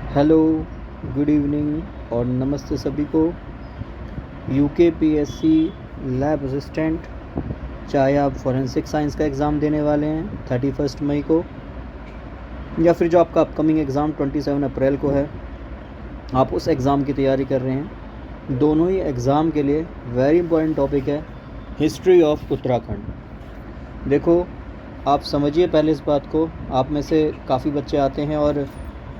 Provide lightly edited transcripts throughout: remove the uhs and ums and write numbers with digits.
Hello, good evening और नमस्ते सभी को। यूकेपीएससी लैब असिस्टेंट, चाहे आप फॉरेंसिक साइंस का एग्ज़ाम देने वाले हैं 31 मई को, या फिर जो आपका अपकमिंग एग्ज़ाम 27 अप्रैल को है, आप उस एग्ज़ाम की तैयारी कर रहे हैं, दोनों ही एग्ज़ाम के लिए वेरी इंपॉर्टेंट टॉपिक है हिस्ट्री ऑफ उत्तराखंड। देखो, आप समझिए पहले इस बात को। आप में से काफ़ी बच्चे आते हैं और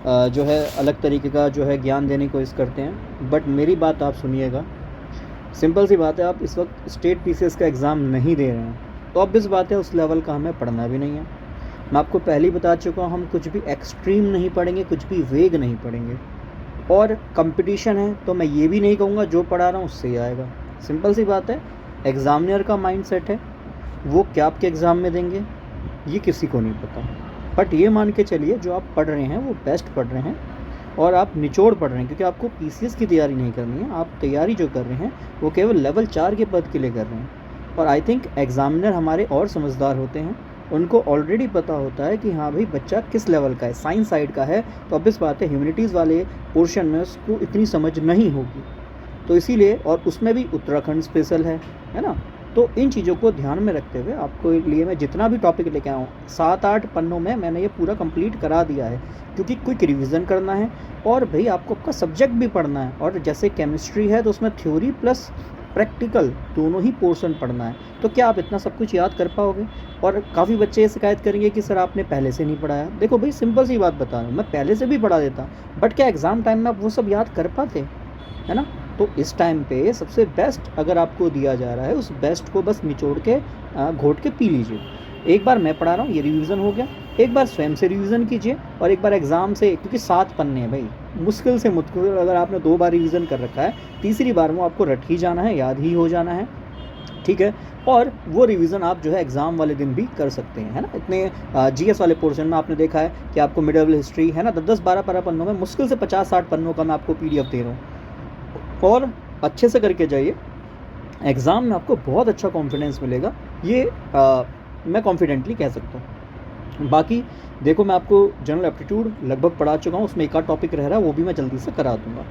जो है अलग तरीके का जो है ज्ञान देने की कोशिश करते हैं, बट मेरी बात आप सुनिएगा। सिंपल सी बात है, आप इस वक्त स्टेट पीसीएस का एग्ज़ाम नहीं दे रहे हैं तो ऑब्वियस बात है उस लेवल का हमें पढ़ना भी नहीं है। मैं आपको पहले ही बता चुका हूँ, हम कुछ भी एक्सट्रीम नहीं पढ़ेंगे, कुछ भी वेग नहीं पढ़ेंगे। और कंपटीशन है तो मैं ये भी नहीं कहूँगा जो पढ़ा रहा हूँ उससे ही आएगा। सिंपल सी बात है, एग्ज़ामिनर का माइंड सेट है, वो क्या आपके एग्ज़ाम में देंगे ये किसी को नहीं पता। बट ये मान के चलिए जो आप पढ़ रहे हैं वो बेस्ट पढ़ रहे हैं और आप निचोड़ पढ़ रहे हैं, क्योंकि आपको पीसीएस की तैयारी नहीं करनी है। आप तैयारी जो कर रहे हैं वो केवल लेवल 4 के पद के लिए कर रहे हैं। और आई थिंक एग्ज़ामिनर हमारे और समझदार होते हैं, उनको ऑलरेडी पता होता है कि हाँ भाई बच्चा किस लेवल का है। साइंस साइड का है तो ऑब्वियस बात है ह्यूमैनिटीज़ वाले पोर्शन में उसको इतनी समझ नहीं होगी, तो इसीलिए, और उसमें भी उत्तराखंड स्पेशल है ना। तो इन चीज़ों को ध्यान में रखते हुए आपको लिए मैं जितना भी टॉपिक लेके आया हूँ 7-8 पन्नों में मैंने ये पूरा कंप्लीट करा दिया है, क्योंकि क्विक रिवीजन करना है और भाई आपको आपका सब्जेक्ट भी पढ़ना है। और जैसे केमिस्ट्री है तो उसमें थ्योरी प्लस प्रैक्टिकल दोनों ही पोर्शन पढ़ना है। तो क्या आप इतना सब कुछ याद कर पाओगे? और काफ़ी बच्चे ये शिकायत करेंगे कि सर आपने पहले से नहीं पढ़ाया। देखो भाई, सिंपल सी बात बता रहा हूँ, मैं पहले से भी पढ़ा देता, बट क्या एग्ज़ाम टाइम में आप वो सब याद कर पाते, है ना। तो इस टाइम पे सबसे बेस्ट अगर आपको दिया जा रहा है, उस बेस्ट को बस निचोड़ के घोट के पी लीजिए। एक बार मैं पढ़ा रहा हूँ, ये रिवीजन हो गया, एक बार स्वयं से रिवीजन कीजिए और एक बार एग्ज़ाम से, क्योंकि 7 पन्ने हैं भाई, मुश्किल से मुश्किल अगर आपने 2 बार रिवीजन कर रखा है, तीसरी बार में आपको रट ही जाना है, याद ही हो जाना है, ठीक है। और वो रिवीजन आप जो है एग्ज़ाम वाले दिन भी कर सकते हैं, है ना। इतने जीएस वाले पोर्शन में आपने देखा है कि आपको मिडिवल हिस्ट्री, है ना, 10-12 पन्नों में मुश्किल से 50-60 पन्नों का मैं आपको पीडीएफ दे रहा हूँ, और अच्छे से करके जाइए। एग्ज़ाम में आपको बहुत अच्छा कॉन्फिडेंस मिलेगा, ये मैं कॉन्फिडेंटली कह सकता हूँ। बाकी देखो, मैं आपको जनरल एप्टीट्यूड लगभग पढ़ा चुका हूँ, उसमें एक आध टॉपिक रह रहा है, वो भी मैं जल्दी से करा दूँगा,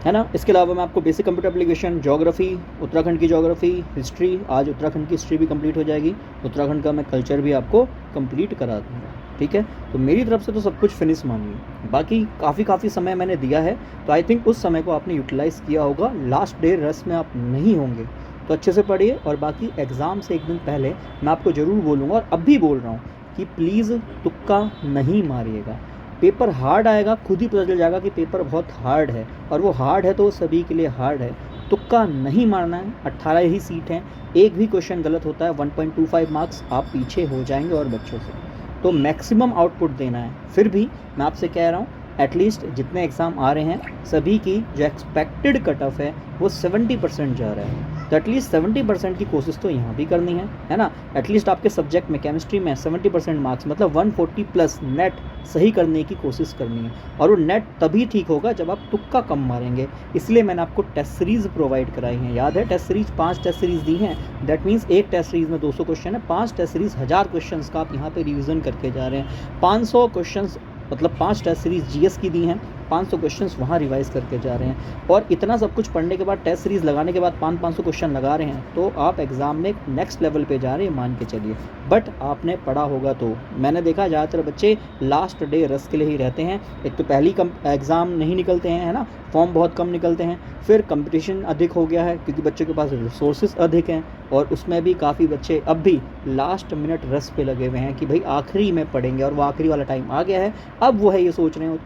है ना। इसके अलावा मैं आपको basic computer application, geography, Uttarakhand की ज्योग्राफी, हिस्ट्री, आज उत्तराखंड की हिस्ट्री भी कंप्लीट हो जाएगी, उत्तराखंड का मैं कल्चर भी आपको कंप्लीट करा दूँगा, ठीक है। तो मेरी तरफ से तो सब कुछ फिनिश मानिए। बाकी काफ़ी समय मैंने दिया है, तो आई थिंक उस समय को आपने यूटिलाइज़ किया होगा। लास्ट डे रस में आप नहीं होंगे, तो अच्छे से पढ़िए। और बाकी एग्ज़ाम से एक दिन पहले मैं आपको ज़रूर बोलूँगा, और अब भी बोल रहा हूँ, कि प्लीज़ तुक्का नहीं मारिएगा। पेपर हार्ड आएगा, खुद ही पता चल जाएगा कि पेपर बहुत हार्ड है, और वो हार्ड है तो सभी के लिए हार्ड है। तुक्का नहीं मारना है। 18 ही सीट हैं, एक भी क्वेश्चन गलत होता है 1.25 मार्क्स आप पीछे हो जाएंगे और बच्चों से। तो मैक्सिमम आउटपुट देना है। फिर भी मैं आपसे कह रहा हूँ, एटलीस्ट जितने एग्ज़ाम आ रहे हैं सभी की जो एक्सपेक्टेड कट ऑफ है वो 70% जा रहा है, तो एटलीस्ट 70% की कोशिश तो यहाँ भी करनी है ना। एटलीस्ट आपके सब्जेक्ट में, केमिस्ट्री में 70% मार्क्स मतलब 140 प्लस नेट सही करने की कोशिश करनी है। और वो नेट तभी ठीक होगा जब आप तुक्का कम मारेंगे। इसलिए मैंने आपको टेस्ट सीरीज़ प्रोवाइड कराई हैं, याद है टेस्ट सीरीज़, 5 टेस्ट सीरीज़ दी हैं। दैट मीन्स एक टेस्ट सीरीज़ में 200 क्वेश्चन है, 5 टेस्ट सीरीज़ 1000 क्वेश्चन का आप यहाँ पे रिवीजन करके जा रहे हैं। 500 क्वेश्चन मतलब 5 टेस्ट सीरीज़ जीएस की दी हैं, 500 क्वेश्चंस वहाँ रिवाइज़ करके जा रहे हैं। और इतना सब कुछ पढ़ने के बाद, टेस्ट सीरीज़ लगाने के बाद 500 क्वेश्चन लगा रहे हैं, तो आप एग्ज़ाम में नेक्स्ट लेवल पे जा रहे हैं, मान के चलिए। बट आपने पढ़ा होगा तो। मैंने देखा ज़्यादातर बच्चे लास्ट डे रस के लिए ही रहते हैं। एक तो पहली एग्ज़ाम नहीं निकलते हैं, है ना, फॉर्म बहुत कम निकलते हैं, फिर कंपटीशन अधिक हो गया है क्योंकि बच्चों के पास रिसोर्सेज अधिक हैं, और उसमें भी काफ़ी बच्चे अब भी लास्ट मिनट रस पे लगे हुए हैं कि भाई आखिरी में पढ़ेंगे, और वो आखिरी वाला टाइम आ गया है। अब वो है ये सोच रहे हो,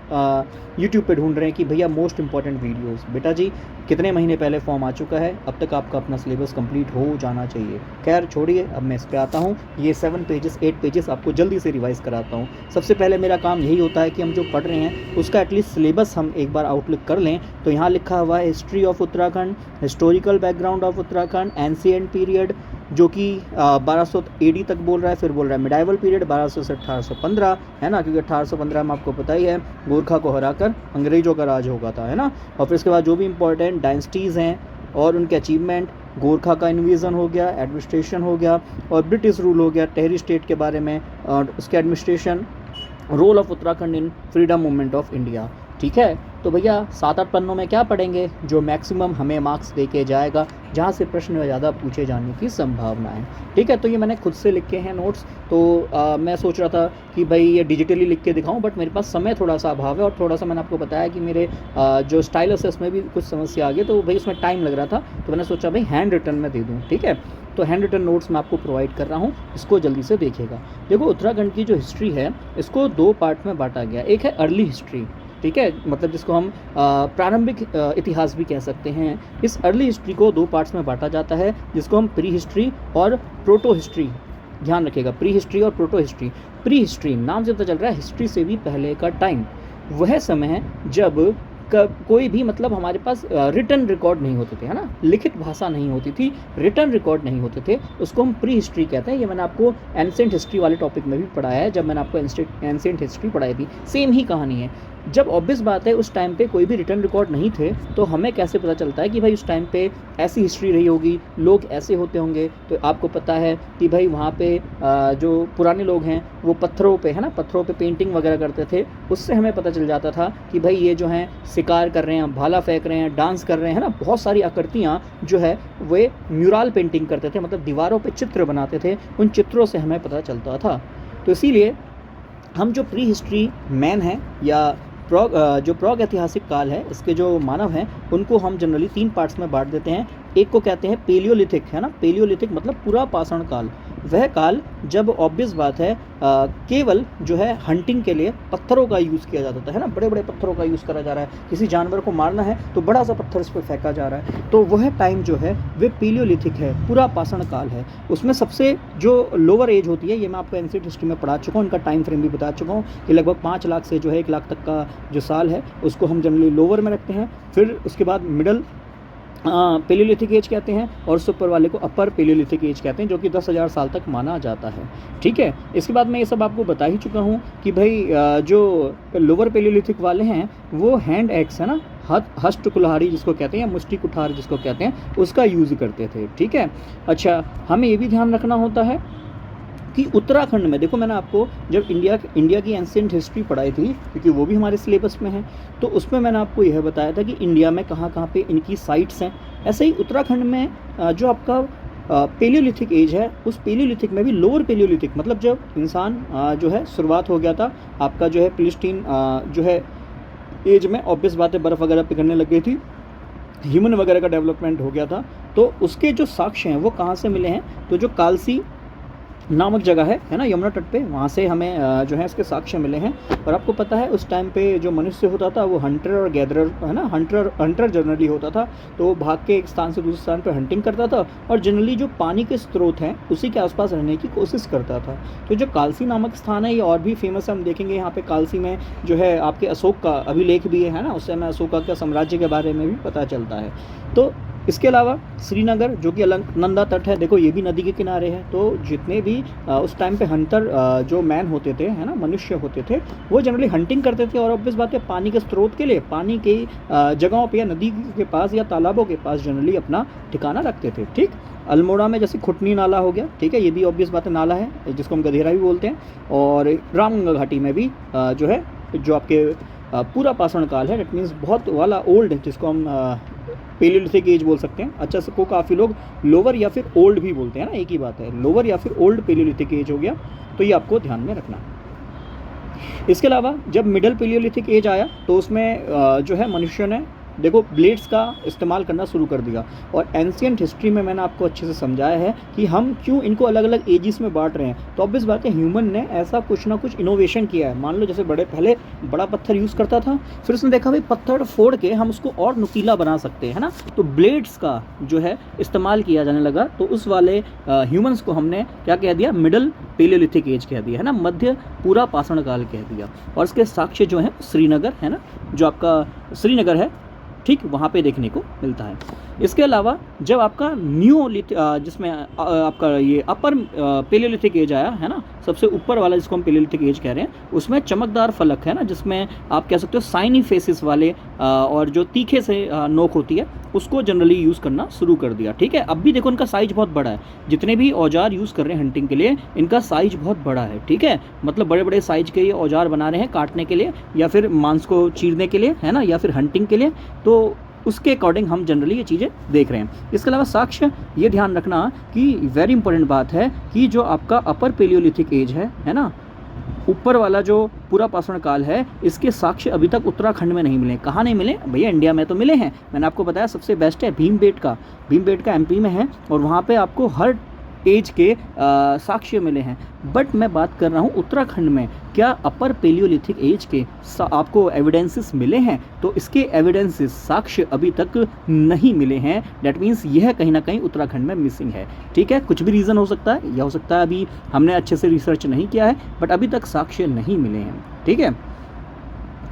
यूट्यूब पे ढूंढ रहे हैं कि भैया मोस्ट इंपॉर्टेंट वीडियोस। बेटा जी, कितने महीने पहले फॉर्म आ चुका है, अब तक आपका अपना सिलेबस कंप्लीट हो जाना चाहिए। खैर छोड़िए, अब मैं इस पे आता हूँ। ये 7 पेजेस 8 पेजेस आपको जल्दी से रिवाइज़ कराता हूँ। सबसे पहले मेरा काम यही होता है कि हम जो पढ़ रहे हैं उसका एटलीस्ट सिलेबस हम एक बार आउटलुक कर लें। तो यहाँ लिखा हुआ है history of Uttarakhand, historical background of Uttarakhand, ancient period जो कि 1200 एडी तक बोल रहा है, फिर बोल रहा है मिडाइवल पीरियड 1200 से 1815, है ना, क्योंकि 1815 में आपको पता ही है गोरखा को हराकर अंग्रेजों का राज होगा था, है ना। और फिर इसके बाद जो भी इंपॉर्टेंट डायनेस्टीज़ हैं और उनके अचीवमेंट, गोरखा का इन्वेजन हो गया, एडमिनिस्ट्रेशन हो गया, और ब्रिटिश रूल हो गया, टेहरी स्टेट के बारे में और उसके administration, role of Uttarakhand in freedom movement of India. ठीक है। तो भैया 7-8 पन्नों में क्या पढ़ेंगे, जो मैक्सिमम हमें मार्क्स दे के जाएगा, जहाँ से प्रश्न ज़्यादा पूछे जाने की संभावना है। ठीक है, तो ये मैंने खुद से लिखे हैं नोट्स। तो मैं सोच रहा था कि भाई ये डिजिटली लिख के दिखाऊं, बट मेरे पास समय थोड़ा सा अभाव है, और थोड़ा सा मैंने आपको बताया कि मेरे जो स्टाइलस है उसमें भी कुछ समस्या आ गई, तो भाई उसमें टाइम लग रहा था, तो मैंने सोचा भाई हैंड रिटन में दे दूँ। ठीक है, तो हैंड रिटन नोट्स मैं आपको प्रोवाइड कर रहा हूँ, इसको जल्दी से देखिएगा। देखो, उत्तराखंड की जो हिस्ट्री है इसको 2 पार्ट में बांटा गया। एक है अर्ली हिस्ट्री, ठीक है, मतलब जिसको हम प्रारंभिक इतिहास भी कह सकते हैं। इस अर्ली हिस्ट्री को 2 पार्ट्स में बांटा जाता है, जिसको हम प्री हिस्ट्री और प्रोटो हिस्ट्री, ध्यान रखिएगा, प्री हिस्ट्री और प्रोटो हिस्ट्री। प्री हिस्ट्री नाम से पता चल रहा है हिस्ट्री से भी पहले का टाइम, वह समय है जब कोई भी, मतलब हमारे पास रिटन रिकॉर्ड नहीं होते थे, है ना, लिखित भाषा नहीं होती थी, रिटन रिकॉर्ड नहीं होते थे, उसको हम प्री हिस्ट्री कहते हैं। ये मैंने आपको एंसेंट हिस्ट्री वाले टॉपिक में भी पढ़ाया है, जब मैंने आपको एंसेंट हिस्ट्री पढ़ाई थी। सेम ही कहानी है। जब ऑब्वियस बात है उस टाइम पे कोई भी रिटन रिकॉर्ड नहीं थे, तो हमें कैसे पता चलता है कि भाई उस टाइम पे ऐसी हिस्ट्री रही होगी, लोग ऐसे होते होंगे। तो आपको पता है कि भाई वहाँ पे जो पुराने लोग हैं वो पत्थरों पे, है ना, पत्थरों पे पेंटिंग वगैरह करते थे, उससे हमें पता चल जाता था कि भाई ये जो हैं शिकार कर रहे हैं, भाला फेंक रहे हैं, डांस कर रहे हैं, है ना, बहुत सारी आकृतियाँ जो है वे म्यूरल पेंटिंग करते थे, मतलब दीवारों पे चित्र बनाते थे, उन चित्रों से हमें पता चलता था। तो इसीलिए हम जो प्री हिस्ट्री मैन हैं या जो प्राग ऐतिहासिक काल है, इसके जो मानव हैं उनको हम जनरली 3 पार्ट्स में बांट देते हैं। एक को कहते हैं पेलियोलिथिक, है ना, पेलियोलिथिक मतलब पूरा पाषाण काल। वह काल जब ऑब्वियस बात है केवल जो है हंटिंग के लिए पत्थरों का यूज़ किया जाता था, है ना, बड़े बड़े पत्थरों का यूज़ करा जा रहा है, किसी जानवर को मारना है तो बड़ा सा पत्थर इस पर फेंका जा रहा है, तो वह टाइम जो है वह पेलियोलिथिक है, पूरा पाषाण काल है। उसमें सबसे जो लोअर एज होती है, ये मैं आपको एंशिएंट हिस्ट्री में पढ़ा चुका हूँ, उनका टाइम फ्रेम भी बता चुका हूँ कि लगभग 5 लाख से जो है 1 लाख तक का जो साल है उसको हम जनरली लोअर में रखते हैं। फिर उसके बाद मिडल पेलियोलिथिक एज कहते हैं, और उससे ऊपर वाले को अपर पेलियोलिथिक एज कहते हैं, जो कि 10,000 साल तक माना जाता है। ठीक है, इसके बाद मैं ये सब आपको बता ही चुका हूँ कि भाई जो लोअर पेलियोलिथिक वाले हैं वो हैंड एक्स, है ना, हस्त कुल्हाड़ी जिसको कहते हैं या मुष्टि कुठार जिसको कहते हैं, उसका यूज़ करते थे। ठीक है, अच्छा, हमें ये भी ध्यान रखना होता है कि उत्तराखंड में, देखो मैंने आपको जब इंडिया की एंशिएंट हिस्ट्री पढ़ाई थी, क्योंकि वो भी हमारे सिलेबस में है, तो उसमें मैंने आपको यह बताया था कि इंडिया में कहाँ कहाँ पे इनकी साइट्स हैं। ऐसे ही उत्तराखंड में जो आपका पेलियोलिथिक एज है, उस पेलियोलिथिक में भी लोअर पेलियोलिथिक, मतलब जब इंसान जो है शुरुआत हो गया था आपका जो है प्लेस्टीन जो है एज में, ऑब्वियस बात है बर्फ़ वगैरह पिघलने लग गई थी, ह्यूमन वगैरह का डेवलपमेंट हो गया था, तो उसके जो साक्ष्य हैं वो कहाँ से मिले हैं, तो जो कालसी नामक जगह है ना, यमुना तट पे, वहाँ से हमें जो है इसके साक्ष्य मिले हैं। और आपको पता है उस टाइम पे जो मनुष्य होता था वो हंटर और गैदरर, है ना, हंटर जनरली होता था, तो वो भाग के एक स्थान से दूसरे स्थान पे हंटिंग करता था, और जनरली जो पानी के स्रोत हैं उसी के आसपास रहने की कोशिश करता था। तो जो कालसी नामक स्थान है ये और भी फेमस है, हम देखेंगे यहाँ पे कालसी में जो है आपके अशोक का अभिलेख भी है ना, उससे हमें अशोका के साम्राज्य के बारे में भी पता चलता है। तो इसके अलावा श्रीनगर जो कि अलकनंदा तट है, देखो ये भी नदी के किनारे है, तो जितने भी उस टाइम पे हंटर जो मैन होते थे, है ना, मनुष्य होते थे, वो जनरली हंटिंग करते थे, और ऑब्वियस बात है पानी के स्रोत के लिए पानी के जगहों पे या नदी के पास या तालाबों के पास जनरली अपना ठिकाना रखते थे। ठीक, अल्मोड़ा में जैसे खुटनी नाला हो गया, ठीक है, ये भी ऑब्वियस बात है नाला है जिसको हम गधेरा भी बोलते हैं, और रामगंगा घाटी में भी जो है जो आपके पूरा पाषाण काल है, डेट मीन्स बहुत वाला ओल्ड, जिसको हम पेलियोलिथिक एज बोल सकते हैं। अच्छा, सबको काफ़ी लोग लोअर या फिर ओल्ड भी बोलते हैं ना, एक ही बात है, लोअर या फिर ओल्ड पेलियोलिथिक एज हो गया, तो ये आपको ध्यान में रखना। इसके अलावा जब मिडल पेलियोलिथिक एज आया तो उसमें जो है मनुष्य ने देखो ब्लेड्स का इस्तेमाल करना शुरू कर दिया, और एंशिएंट हिस्ट्री में मैंने आपको अच्छे से समझाया है कि हम क्यों इनको अलग अलग एजिस में बांट रहे हैं। तो ऑब्वियस बात है ह्यूमन ने ऐसा कुछ ना कुछ इनोवेशन किया है। मान लो जैसे पहले बड़ा पत्थर यूज़ करता था, फिर उसने देखा भाई पत्थर फोड़ के हम उसको और नुकीला बना सकते हैं, है ना, तो ब्लेड्स का जो है इस्तेमाल किया जाने लगा। तो उस वाले ह्यूमन्स को हमने क्या कह दिया, मिडल पेलियोलिथिक एज कह दिया, है ना, मध्य पूरा पाषाण काल कह दिया। और इसके साक्ष्य जो है श्रीनगर, है ना, जो आपका श्रीनगर है, ठीक, वहाँ पे देखने को मिलता है। इसके अलावा जब आपका जिसमें आपका ये अपर पेलियोलिथिक एज आया है ना, सबसे ऊपर वाला जिसको हम पेलियोलिथिक एज कह रहे हैं, उसमें चमकदार फलक है ना, जिसमें आप कह सकते हो साइनी फेसिस वाले और जो तीखे से नोक होती है, उसको जनरली यूज़ करना शुरू कर दिया। ठीक है, अब भी देखो इनका साइज बहुत बड़ा है, जितने भी औजार यूज़ कर रहे हैं हंटिंग के लिए इनका साइज बहुत बड़ा है। ठीक है, मतलब बड़े बड़े साइज के ये औजार बना रहे हैं काटने के लिए या फिर मांस को चीरने के लिए, है ना, या फिर हंटिंग के लिए, तो उसके अकॉर्डिंग हम जनरली ये चीज़ें देख रहे हैं। इसके अलावा साक्ष्य, ये ध्यान रखना कि वेरी इंपॉर्टेंट बात है कि जो आपका अपर पेलियोलिथिक एज है ना, ऊपर वाला जो पूरा पाषाण काल है, इसके साक्ष्य अभी तक उत्तराखंड में नहीं मिले। कहाँ नहीं मिले भैया? इंडिया में तो मिले हैं। मैंने आपको बताया सबसे बेस्ट है भीमबेटका एमपी में है और वहाँ पे आपको हर एज के साक्ष्य मिले हैं। बट मैं बात कर रहा हूँ उत्तराखंड में क्या अपर पेलियोलिथिक एज के आपको एविडेंसेस मिले हैं? तो इसके एविडेंसेस साक्ष्य अभी तक नहीं मिले हैं। डैट मीन्स यह कहीं ना कहीं उत्तराखंड में मिसिंग है। ठीक है, कुछ भी रीज़न हो सकता है, या हो सकता है अभी हमने अच्छे से रिसर्च नहीं किया है, बट अभी तक साक्ष्य नहीं मिले हैं। ठीक है,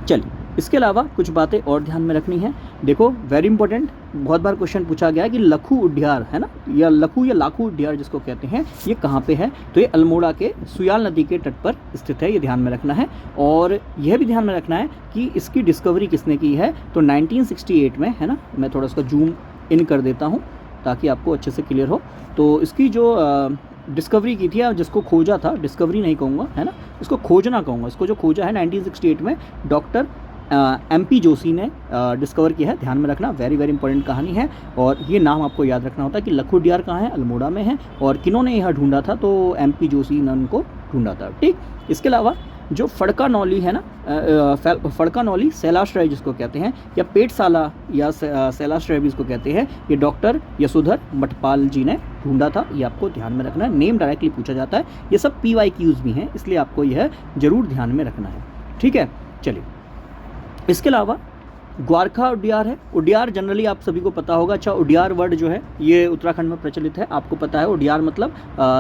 चलिए इसके अलावा कुछ बातें और ध्यान में रखनी है। देखो वेरी इंपॉर्टेंट, बहुत बार क्वेश्चन पूछा गया है कि लखू उड्यार है ना, या लखू या लाखू उड्यार जिसको कहते हैं, ये कहाँ पे है? तो ये अल्मोड़ा के सुयाल नदी के तट पर स्थित है, ये ध्यान में रखना है। और यह भी ध्यान में रखना है कि इसकी डिस्कवरी किसने की है? तो 1968 में, है ना। मैं थोड़ा इसका जूम इन कर देता हूँ ताकि आपको अच्छे से क्लियर हो। तो इसकी जो डिस्कवरी की थी, जिसको खोजा था, डिस्कवरी नहीं कहूँगा, है ना, इसको खोजना कहूँगा, इसको जो खोजा है 1968 में डॉक्टर MP जोशी ने डिस्कवर किया है। ध्यान में रखना, वेरी वेरी इंपॉर्टेंट कहानी है। और ये नाम आपको याद रखना होता है कि लखू उड्यार कहाँ है? अल्मोड़ा में है। और किन्होंने यह ढूंढा था? तो MP जोशी ने उनको ढूंढा था। ठीक, इसके अलावा जो फड़का नौली है ना, फड़का नौली शैलाश्रय जिसको कहते हैं, या पेटशाला या शैलाश्रय भी इसको कहते हैं, ये डॉक्टर यशोधर मठपाल जी ने ढूंढा था। ये आपको ध्यान में रखना है, नेम डायरेक्टली पूछा जाता है। ये सब PYQs भी हैं, इसलिए आपको यह जरूर ध्यान में रखना है। ठीक है, चलिए इसके अलावा ग्वारखा उड्यार है। उड्यार जनरली आप सभी को पता होगा। अच्छा, उड्यार वर्ड जो है ये उत्तराखंड में प्रचलित है, आपको पता है। उड्यार मतलब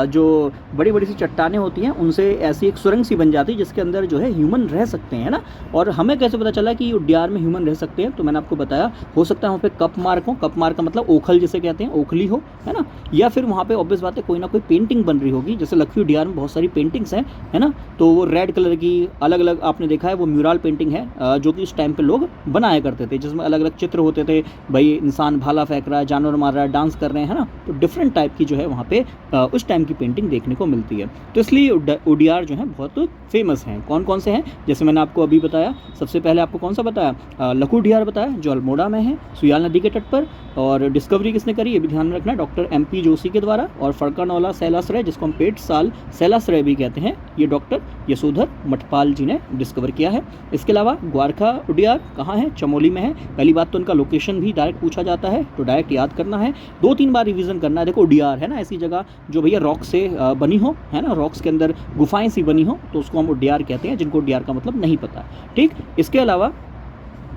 जो बड़ी बड़ी सी चट्टानें होती हैं उनसे ऐसी एक सुरंग सी बन जाती है जिसके अंदर जो है ह्यूमन रह सकते हैं, ना। और हमें कैसे पता चला कि उड्यार में ह्यूमन रह सकते हैं? तो मैंने आपको बताया, हो सकता है वहाँ पे कप मार्क हो, कप मार्क का मतलब ओखल जिसे कहते हैं, ओखली हो, है ना, या फिर वहाँ पे ऑब्वियस बात है कोई ना कोई पेंटिंग बन रही होगी। जैसे लखी उड्यार में बहुत सारी पेंटिंग्स हैं, है ना, तो वो रेड कलर की अलग अलग आपने देखा है, वो म्यूरल पेंटिंग है जो कि उस टाइम पे लोग बनाया करते थे, जिसमें अलग अलग चित्र होते थे। भाई इंसान भाला फेंक रहा है, जानवर मार रहा है, डांस कर रहे हैं, है ना। तो डिफरेंट टाइप की जो है वहाँ पे उस टाइम की पेंटिंग देखने को मिलती है। तो इसलिए उड्यार जो है बहुत फेमस हैं। कौन कौन से हैं? जैसे मैंने आपको अभी बताया, सबसे पहले आपको कौन सा बताया? लखू उड्यार बताया, जो अल्मोड़ा में है, सुयाल नदी के तट पर। और डिस्कवरी किसने करी? ये भी ध्यान में रखना है, डॉक्टर MP जोशी के द्वारा। और फड़का नौला शैलाश्रय जिसको हम पेटशाल शैलाश्रय भी कहते हैं, ये डॉक्टर यशोधर मठपाल जी ने डिस्कवर किया है। इसके अलावा ग्वारखा उड्यार कहाँ है? चमोली में है। पहली बात तो उनका लोकेशन भी डायरेक्ट पूछा जाता है, तो डायरेक्ट याद करना है, 2-3 बार रिवीजन करना है। देखो उड्यार है ना, ऐसी जगह जो भैया रॉक से बनी हो, है ना, रॉक्स के अंदर गुफाएं सी बनी हो, तो उसको हम उड्यार कहते हैं, जिनको उड्यार का मतलब नहीं पता। ठीक, इसके अलावा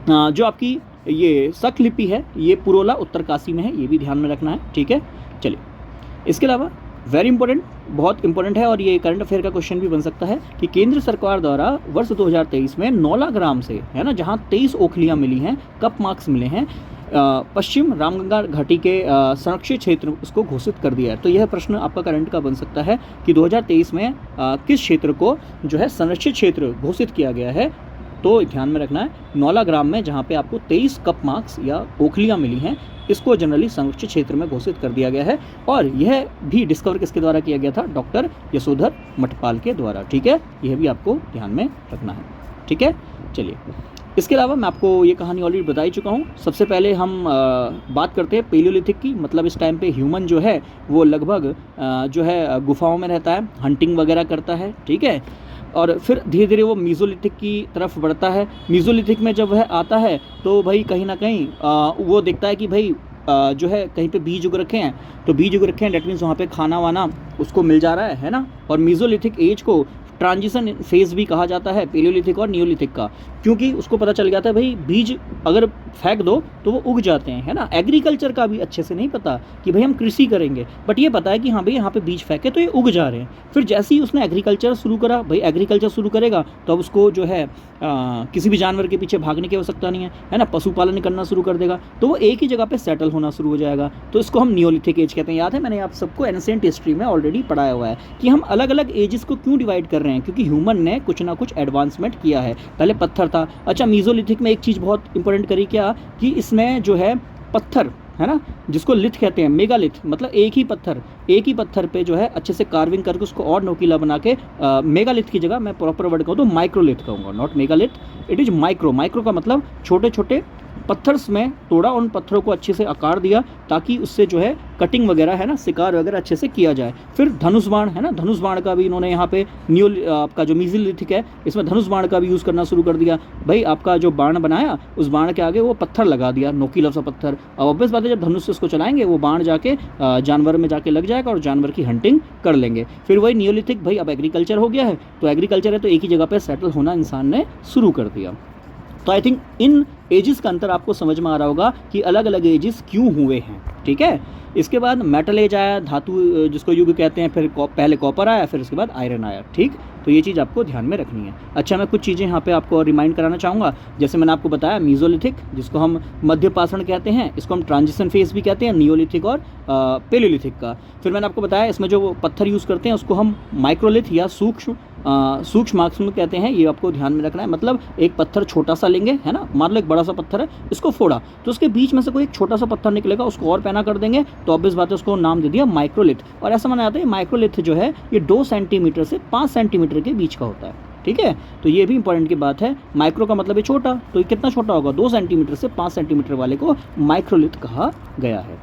जो आपकी ये शक लिपि है, ये पुरोला उत्तरकाशी में है, ये भी ध्यान में रखना है। ठीक है, चलिए इसके अलावा वेरी इंपॉर्टेंट, बहुत इंपॉर्टेंट है, और ये करंट अफेयर का क्वेश्चन भी बन सकता है कि केंद्र सरकार द्वारा वर्ष 2023 में नौला ग्राम से, है ना, जहाँ 23 ओखलियाँ मिली हैं, कप मार्क्स मिले हैं, पश्चिम रामगंगा घाटी के संरक्षित क्षेत्र उसको घोषित कर दिया है। तो यह प्रश्न आपका करंट का बन सकता है कि 2023 में किस क्षेत्र को जो है संरक्षित क्षेत्र घोषित किया गया है? तो ध्यान में रखना है, नौला ग्राम में जहाँ पे आपको 23 कप मार्क्स या ओखलियाँ मिली हैं, इसको जनरली संरक्षित क्षेत्र में घोषित कर दिया गया है। और यह भी डिस्कवर किसके द्वारा किया गया था? डॉक्टर यशोधर मठपाल के द्वारा। ठीक है, यह भी आपको ध्यान में रखना है। ठीक है, चलिए इसके अलावा मैं आपको ये कहानी ऑलरेडी बता ही चुका हूँ। सबसे पहले हम बात करते हैं पेलियोलिथिक की, मतलब इस टाइम पे ह्यूमन जो है वो लगभग जो है गुफाओं में रहता है, हंटिंग वगैरह करता है। ठीक है, और फिर धीरे धीरे वो मीज़ोलिथिक की तरफ बढ़ता है। मीज़ोलिथिक में जब वह आता है तो भाई कहीं ना कहीं वो देखता है कि भाई जो है कहीं पे बीज उग रखे हैं, तो बीज उग रखे हैं, डेट मीन्स वहाँ पे खाना वाना उसको मिल जा रहा है ना। और मीज़ोलिथिक एज को ट्रांजिशन फेज भी कहा जाता है पेलियोलिथिक और नियोलिथिक का, क्योंकि उसको पता चल गया था भाई बीज अगर फेंक दो तो वो उग जाते हैं, है ना। एग्रीकल्चर का भी अच्छे से नहीं पता कि भाई हम कृषि करेंगे, बट ये पता है कि हाँ भाई यहाँ पे बीज फेंके तो ये उग जा रहे हैं। फिर जैसे ही उसने एग्रीकल्चर शुरू करा, भाई एग्रीकल्चर शुरू करेगा तो अब उसको जो है किसी भी जानवर के पीछे भागने की आवश्यकता नहीं है ना, पशुपालन करना शुरू कर देगा, तो वो एक ही जगह पे सेटल होना शुरू हो जाएगा। तो इसको हम नियोलिथिक एज कहते हैं। याद है, मैंने आप सबको एंशिएंट हिस्ट्री में ऑलरेडी पढ़ाया हुआ है कि हम अलग अलग एजेस को क्यों डिवाइड कर रहे हैं, क्योंकि ह्यूमन ने कुछ ना कुछ एडवांसमेंट किया है। पहले पत्थर था। अच्छा, मीजोलिथिक में एक चीज़ बहुत इंपॉर्टेंट करी क्या कि इसमें जो है पत्थर है ना, जिसको लिथ कहते हैं, मेगालिथ मतलब एक ही पत्थर पे जो है अच्छे से कार्विंग करके उसको और नोकीला बना के मेगालिथ की जगह मैं प्रॉपर वर्ड कहूँ तो माइक्रोलिथ कहूँगा, not megalith, it is micro का मतलब छोटे छोटे पत्थर्स में तोड़ा, उन पत्थरों को अच्छे से आकार दिया ताकि उससे जो है कटिंग वगैरह है ना, शिकार वगैरह अच्छे से किया जाए। फिर धनुष बाण है ना, धनुष बाण का भी इन्होंने यहाँ पे आपका जो मीजोलिथिक है इसमें धनुष बाण का भी यूज़ करना शुरू कर दिया। भाई आपका जो बाण बनाया उस बाण के आगे वो पत्थर लगा दिया, नोकीला सा पत्थर। अब ऑब्वियस बात है जब धनुष से उसको चलाएंगे वो बाण जाके जानवर में जाके लग जाएगा और जानवर की हंटिंग कर लेंगे। फिर वही नियोलिथिक, भाई अब एग्रीकल्चर हो गया है, तो एग्रीकल्चर है तो एक ही जगह पर सेटल होना इंसान ने शुरू कर दिया। तो आई थिंक इन एजेस का अंतर आपको समझ में आ रहा होगा कि अलग अलग एजेस क्यों हुए हैं, ठीक है। इसके बाद मेटल एज आया, धातु जिसको युग कहते हैं, फिर पहले कॉपर आया, फिर उसके बाद आयरन आया, ठीक। तो ये चीज़ आपको ध्यान में रखनी है। अच्छा, मैं कुछ चीज़ें यहाँ पे आपको रिमाइंड कराना चाहूँगा। जैसे मैंने आपको बताया मीजोलिथिक, जिसको हम मध्यपाषाण कहते हैं, इसको हम ट्रांजिशन फेज भी कहते हैं, नियोलिथिक और पेलियोलिथिक का। फिर मैंने आपको बताया इसमें जो पत्थर यूज़ करते हैं उसको हम माइक्रोलिथ या सूक्ष्म कहते हैं। ये आपको ध्यान में रखना है। मतलब एक पत्थर छोटा सा लेंगे, है ना, मान लो एक बड़ा सा पत्थर है, इसको फोड़ा तो उसके बीच में से कोई एक छोटा सा पत्थर निकलेगा, उसको और पैना कर देंगे तो ऑब्वियस बात है उसको नाम दे दिया माइक्रोलिथ। और ऐसा माना जाता है माइक्रोलिथ जो है ये 2 सेंटीमीटर से 5 सेंटीमीटर के बीच का होता है, ठीक है। तो ये भी इंपॉर्टेंट की बात है। माइक्रो का मतलब है छोटा, तो ये कितना छोटा होगा, 2 सेंटीमीटर से 5 सेंटीमीटर वाले को माइक्रोलिथ कहा गया है,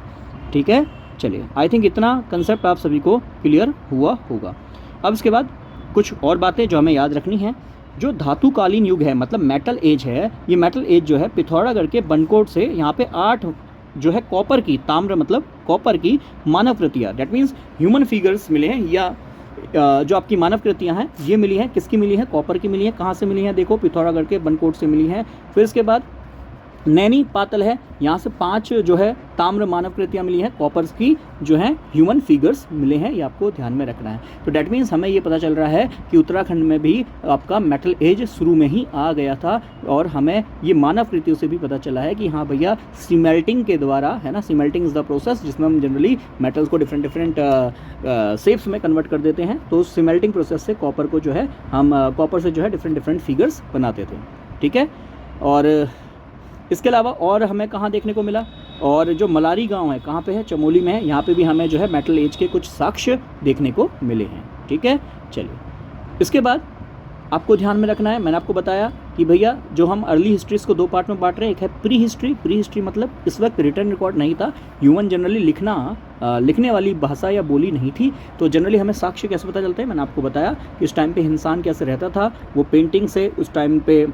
ठीक है। चलिए, आई थिंक इतना कंसेप्ट आप सभी को क्लियर हुआ होगा। अब इसके बाद कुछ और बातें जो हमें याद रखनी है। जो धातुकालीन युग है मतलब मेटल एज है, ये मेटल एज जो है पिथौरागढ़ के बनकोट से यहाँ पे 8 जो है कॉपर की, ताम्र मतलब कॉपर की मानव कृतियाँ, दैट मीन्स ह्यूमन फिगर्स मिले हैं, या जो आपकी मानव कृतियाँ हैं ये मिली हैं, किसकी मिली हैं, कॉपर की मिली हैं। कहाँ से मिली हैं, देखो पिथौरागढ़ के बनकोट से मिली हैं। फिर इसके बाद नैनी पातल है, यहाँ से 5 जो है ताम्र मानव कृतियाँ मिली हैं, कॉपर्स की जो हैं ह्यूमन फिगर्स मिले हैं, ये आपको ध्यान में रखना है। तो डैट मीन्स हमें ये पता चल रहा है कि उत्तराखंड में भी आपका मेटल एज शुरू में ही आ गया था, और हमें ये मानव कृतियों से भी पता चला है कि हाँ भैया सीमेल्टिंग के द्वारा, है ना, सीमेल्टिंग इज़ द प्रोसेस जिसमें हम जनरली मेटल्स को डिफरेंट शेप्स में कन्वर्ट कर देते हैं। तो उस सीमेल्टिंग प्रोसेस से कॉपर को जो है हम कॉपर से जो है डिफरेंट फिगर्स बनाते थे, ठीक है। और इसके अलावा और हमें कहाँ देखने को मिला, और जो मलारी गांव है कहाँ पे है, चमोली में है, यहाँ पे भी हमें जो है मेटल एज के कुछ साक्ष्य देखने को मिले हैं, ठीक है। चलिए, इसके बाद आपको ध्यान में रखना है, मैंने आपको बताया कि भैया जो हम अर्ली हिस्ट्रीज़ को 2 पार्ट में बांट रहे हैं। एक है प्री हिस्ट्री मतलब इस वक्त रिटर्न रिकॉर्ड नहीं था, ह्यूमन जनरली लिखने वाली भाषा या बोली नहीं थी, तो जनरली हमें साक्ष्य कैसे पता चलता है, मैंने आपको बताया कि उस टाइम पे इंसान कैसे रहता था, वो पेंटिंग से, उस टाइम पे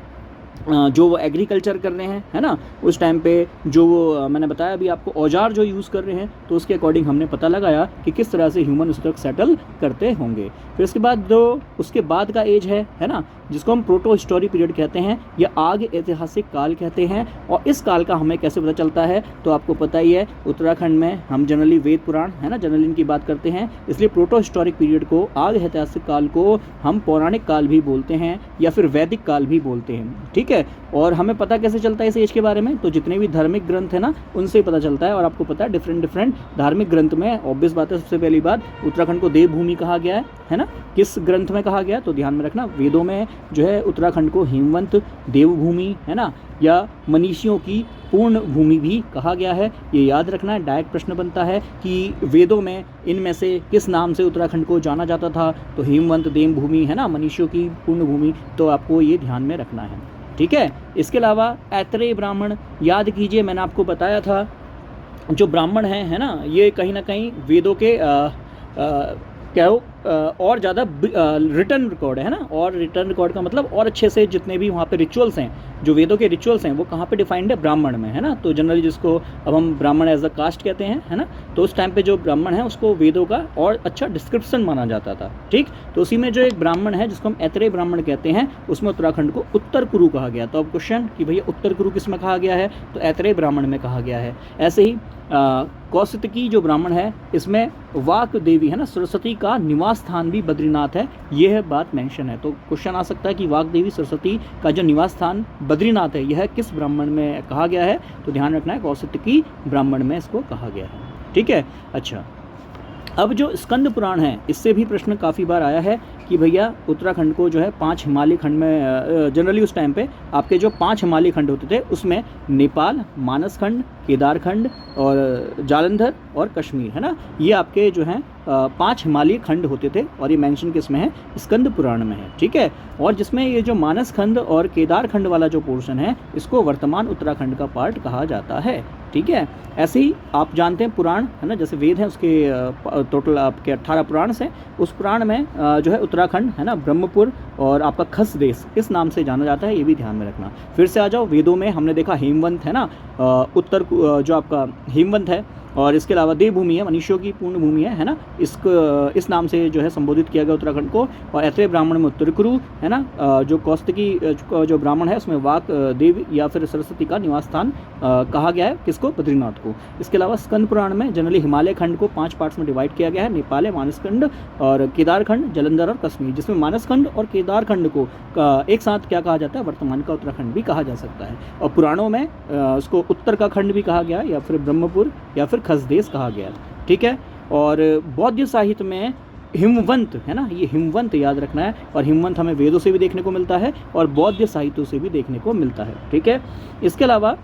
जो वो एग्रीकल्चर कर रहे हैं, है ना, उस टाइम पे जो मैंने बताया अभी आपको औजार जो यूज़ कर रहे हैं, तो उसके अकॉर्डिंग हमने पता लगाया कि किस तरह से ह्यूमन उस तक सेटल करते होंगे। फिर इसके बाद जो उसके बाद का एज है ना, जिसको हम प्रोटो हिस्टोरी पीरियड कहते हैं या आग ऐतिहासिक काल कहते हैं। और इस काल का हमें कैसे पता चलता है, तो आपको पता ही है उत्तराखंड में हम जनरली वेद पुराण, है ना, जनरली इनकी बात करते हैं, इसलिए प्रोटो हिस्टोरिक पीरियड को, आग ऐतिहासिक काल को हम पौराणिक काल भी बोलते हैं या फिर वैदिक काल भी बोलते हैं, ठीक है। और हमें पता कैसे चलता है इस एज के बारे में, तो जितने भी धार्मिक ग्रंथ है ना उनसे पता चलता है। और आपको पता है डिफरेंट धार्मिक ग्रंथ में ऑब्वियस बात है, सबसे पहली बात उत्तराखंड को देवभूमि कहा गया है ना, किस ग्रंथ में कहा गया, तो ध्यान में रखना वेदों में जो है उत्तराखंड को हिमवंत देवभूमि, है ना, या मनीषियों की पूर्ण भूमि भी कहा गया है। ये याद रखना है, डायरेक्ट प्रश्न बनता है कि वेदों में इनमें से किस नाम से उत्तराखंड को जाना जाता था, तो हिमवंत देवभूमि, है ना, मनीषियों की पूर्ण भूमि, तो आपको ये ध्यान में रखना है, ठीक है। इसके अलावा ऐतरेय ब्राह्मण याद कीजिए, मैंने आपको बताया था जो ब्राह्मण हैं, है ना, ये कहीं ना कहीं वेदों के कहो और ज़्यादा रिटर्न रिकॉर्ड है ना, और रिटर्न रिकॉर्ड का मतलब और अच्छे से जितने भी वहाँ पे रिचुअल्स हैं, जो वेदों के रिचुअल्स हैं, वो कहाँ पे डिफाइंड है, ब्राह्मण में, है ना। तो जनरली जिसको अब हम ब्राह्मण एज अ कास्ट कहते हैं, है ना, तो उस टाइम पे जो ब्राह्मण है उसको वेदों का और अच्छा डिस्क्रिप्शन माना जाता था, ठीक। तो उसी में जो एक ब्राह्मण है जिसको हम ऐतरेय ब्राह्मण कहते हैं, उसमें उत्तराखंड को उत्तर कुरु कहा गया। तो अब क्वेश्चन कि भैया उत्तर कुरु किस में कहा गया है, तो ऐतरेय ब्राह्मण में कहा गया है। ऐसे ही कौशिकी जो ब्राह्मण है, इसमें वाक देवी है ना, सरस्वती का निवास स्थान भी बद्रीनाथ है, यह बात मेंशन है। तो क्वेश्चन आ सकता है कि वाक देवी सरस्वती का जो निवास स्थान बद्रीनाथ है, यह किस ब्राह्मण में कहा गया है, तो ध्यान रखना है कौशिकी ब्राह्मण में इसको कहा गया है, ठीक है। अच्छा, अब जो स्कंद पुराण है, इससे भी प्रश्न काफ़ी बार आया है कि भैया उत्तराखंड को जो है 5 हिमालय खंड में, जनरली उस टाइम पे आपके जो 5 हिमालय खंड होते थे उसमें नेपाल, मानस खंड, केदार खंड और जालंधर और कश्मीर, है ना, ये आपके जो हैं 5 हिमालय खंड होते थे, और ये मेंशन किस में है, स्कंद पुराण में है, ठीक है। और जिसमें ये जो मानस खंड और केदार खंड वाला जो पोर्शन है, इसको वर्तमान उत्तराखंड का पार्ट कहा जाता है, ठीक है। ऐसे ही आप जानते हैं पुराण, है ना, जैसे वेद हैं उसके टोटल आपके 18 पुराण से, उस पुराण में जो है उत्तराखंड, है ना, ब्रह्मपुर और आपका खस देश इस नाम से जाना जाता है, ये भी ध्यान में रखना। फिर से आ जाओ, वेदों में हमने देखा हेमवंत, है ना, उत्तर जो आपका हेमवंत है, और इसके अलावा देवभूमि है, मनुष्यों की पूर्ण भूमि है ना, इस नाम से जो है संबोधित किया गया उत्तराखंड को। और ऐतरेय ब्राह्मण में उत्तर कुरु, है ना, जो कौशिकी जो ब्राह्मण है उसमें वाक देव या फिर सरस्वती का निवास स्थान कहा गया है, किसको, बद्रीनाथ को। इसके अलावा स्कंद पुराण में जनरली हिमालय खंड को 5 पार्ट्स में डिवाइड किया गया है, नेपाल, मानसखंड और केदार खंड, जालंधर और कश्मीर, जिसमें मानसखंड और केदार खंड को एक साथ क्या कहा जाता है, वर्तमान का उत्तराखंड भी कहा जा सकता है। और पुराणों में उसको उत्तर का खंड भी कहा गया, या फिर ब्रह्मपुर या फिर खसदेश कहा गया, ठीक है। और बौद्ध साहित्य में हिमवंत, है ना, ये हिमवंत याद रखना है, और हिमवंत हमें वेदों से भी देखने को मिलता है और बौद्ध साहित्यों से भी देखने को मिलता है, ठीक है। इसके अलावा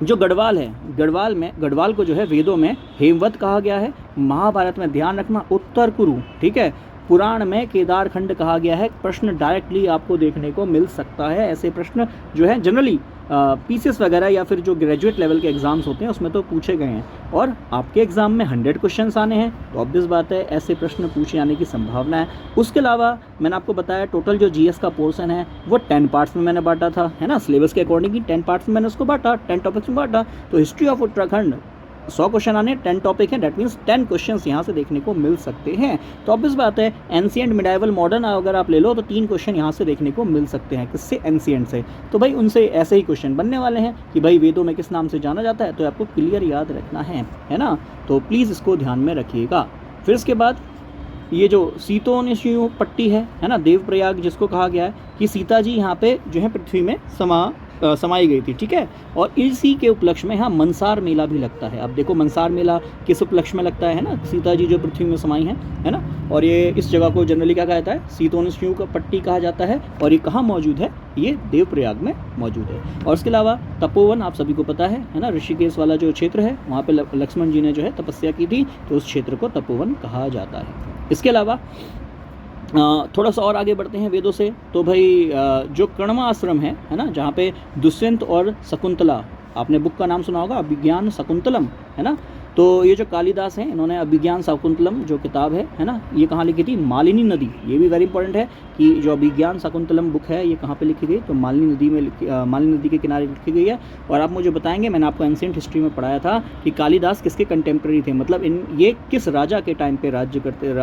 जो गढ़वाल है, गढ़वाल को जो है वेदों में हेमवत कहा गया है, महाभारत में ध्यान रखना उत्तर कुरु, ठीक है, पुराण में केदार खंड कहा गया है। प्रश्न डायरेक्टली आपको देखने को मिल सकता है, ऐसे प्रश्न जो है जनरली पीसीएस वगैरह या फिर जो ग्रेजुएट लेवल के एग्जाम्स होते हैं उसमें तो पूछे गए हैं, और आपके एग्जाम में 100 क्वेश्चंस आने हैं, तो ऑब्वियस बात है ऐसे प्रश्न पूछे जाने की संभावना है। उसके अलावा मैंने आपको बताया टोटल जो जीएस का पोर्शन है वो 10 पार्ट्स में मैंने बांटा था, है ना, सिलेबस के अकॉर्डिंग ही 10 पार्ट्स में मैंने उसको बांटा, 10 टॉपिक्स में बांटा। तो हिस्ट्री ऑफ उत्तराखंड 100 क्वेश्चन आने, 10 टॉपिक हैं, डेट मीन्स 10 क्वेश्चंस यहाँ से देखने को मिल सकते हैं। तो ऑब्वियस बात है एंशिएंट, मिडाइवल, मॉडर्न अगर आप ले लो तो 3 क्वेश्चन यहाँ से देखने को मिल सकते हैं, किससे, एंशिएंट से। तो भाई उनसे ऐसे ही क्वेश्चन बनने वाले हैं कि भाई वेदों में किस नाम से जाना जाता है, तो आपको क्लियर याद रखना है ना, तो प्लीज़ इसको ध्यान में रखिएगा। फिर इसके बाद ये जो सीतोनिशियो पट्टी है ना, देवप्रयाग जिसको कहा गया है कि सीता जी यहाँ पे जो है पृथ्वी में समाई गई थी, ठीक है। और इसी के उपलक्ष्य में यहाँ मनसार मेला भी लगता है। अब देखो मनसार मेला किस उपलक्ष्य में लगता है ना, सीता जी जो पृथ्वी में समाई हैं, है ना, और ये इस जगह को जनरली क्या कहा जाता है, सीतोनिशियो का पट्टी कहा जाता है, और ये कहाँ मौजूद है, ये देवप्रयाग में मौजूद है। और इसके अलावा तपोवन आप सभी को पता है ना, ऋषिकेश वाला जो क्षेत्र है वहाँ पे लक्ष्मण जी ने जो है तपस्या की थी, तो उस क्षेत्र को तपोवन कहा जाता है। इसके अलावा थोड़ा सा और आगे बढ़ते हैं वेदों से, तो भाई जो कण्वा आश्रम है ना, जहाँ पे दुष्यंत और शकुंतला, आपने बुक का नाम सुना होगा अभिज्ञान शकुंतलम, है ना, तो ये जो कालिदास हैं इन्होंने अभिज्ञान शकुंतलम जो किताब है ना, ये कहाँ लिखी थी, मालिनी नदी। ये भी वेरी इंपॉर्टेंट है कि जो अभिज्ञान शकुंतलम बुक है ये कहाँ पे लिखी गई, तो मालिनी नदी में मालिनी नदी के किनारे लिखी गई है। और आप मुझे बताएंगे, मैंने आपको एंशिएंट हिस्ट्री में पढ़ाया था कि कालिदास किसके कंटेम्प्रेरी थे, मतलब ये किस राजा के टाइम पे राज्य करते,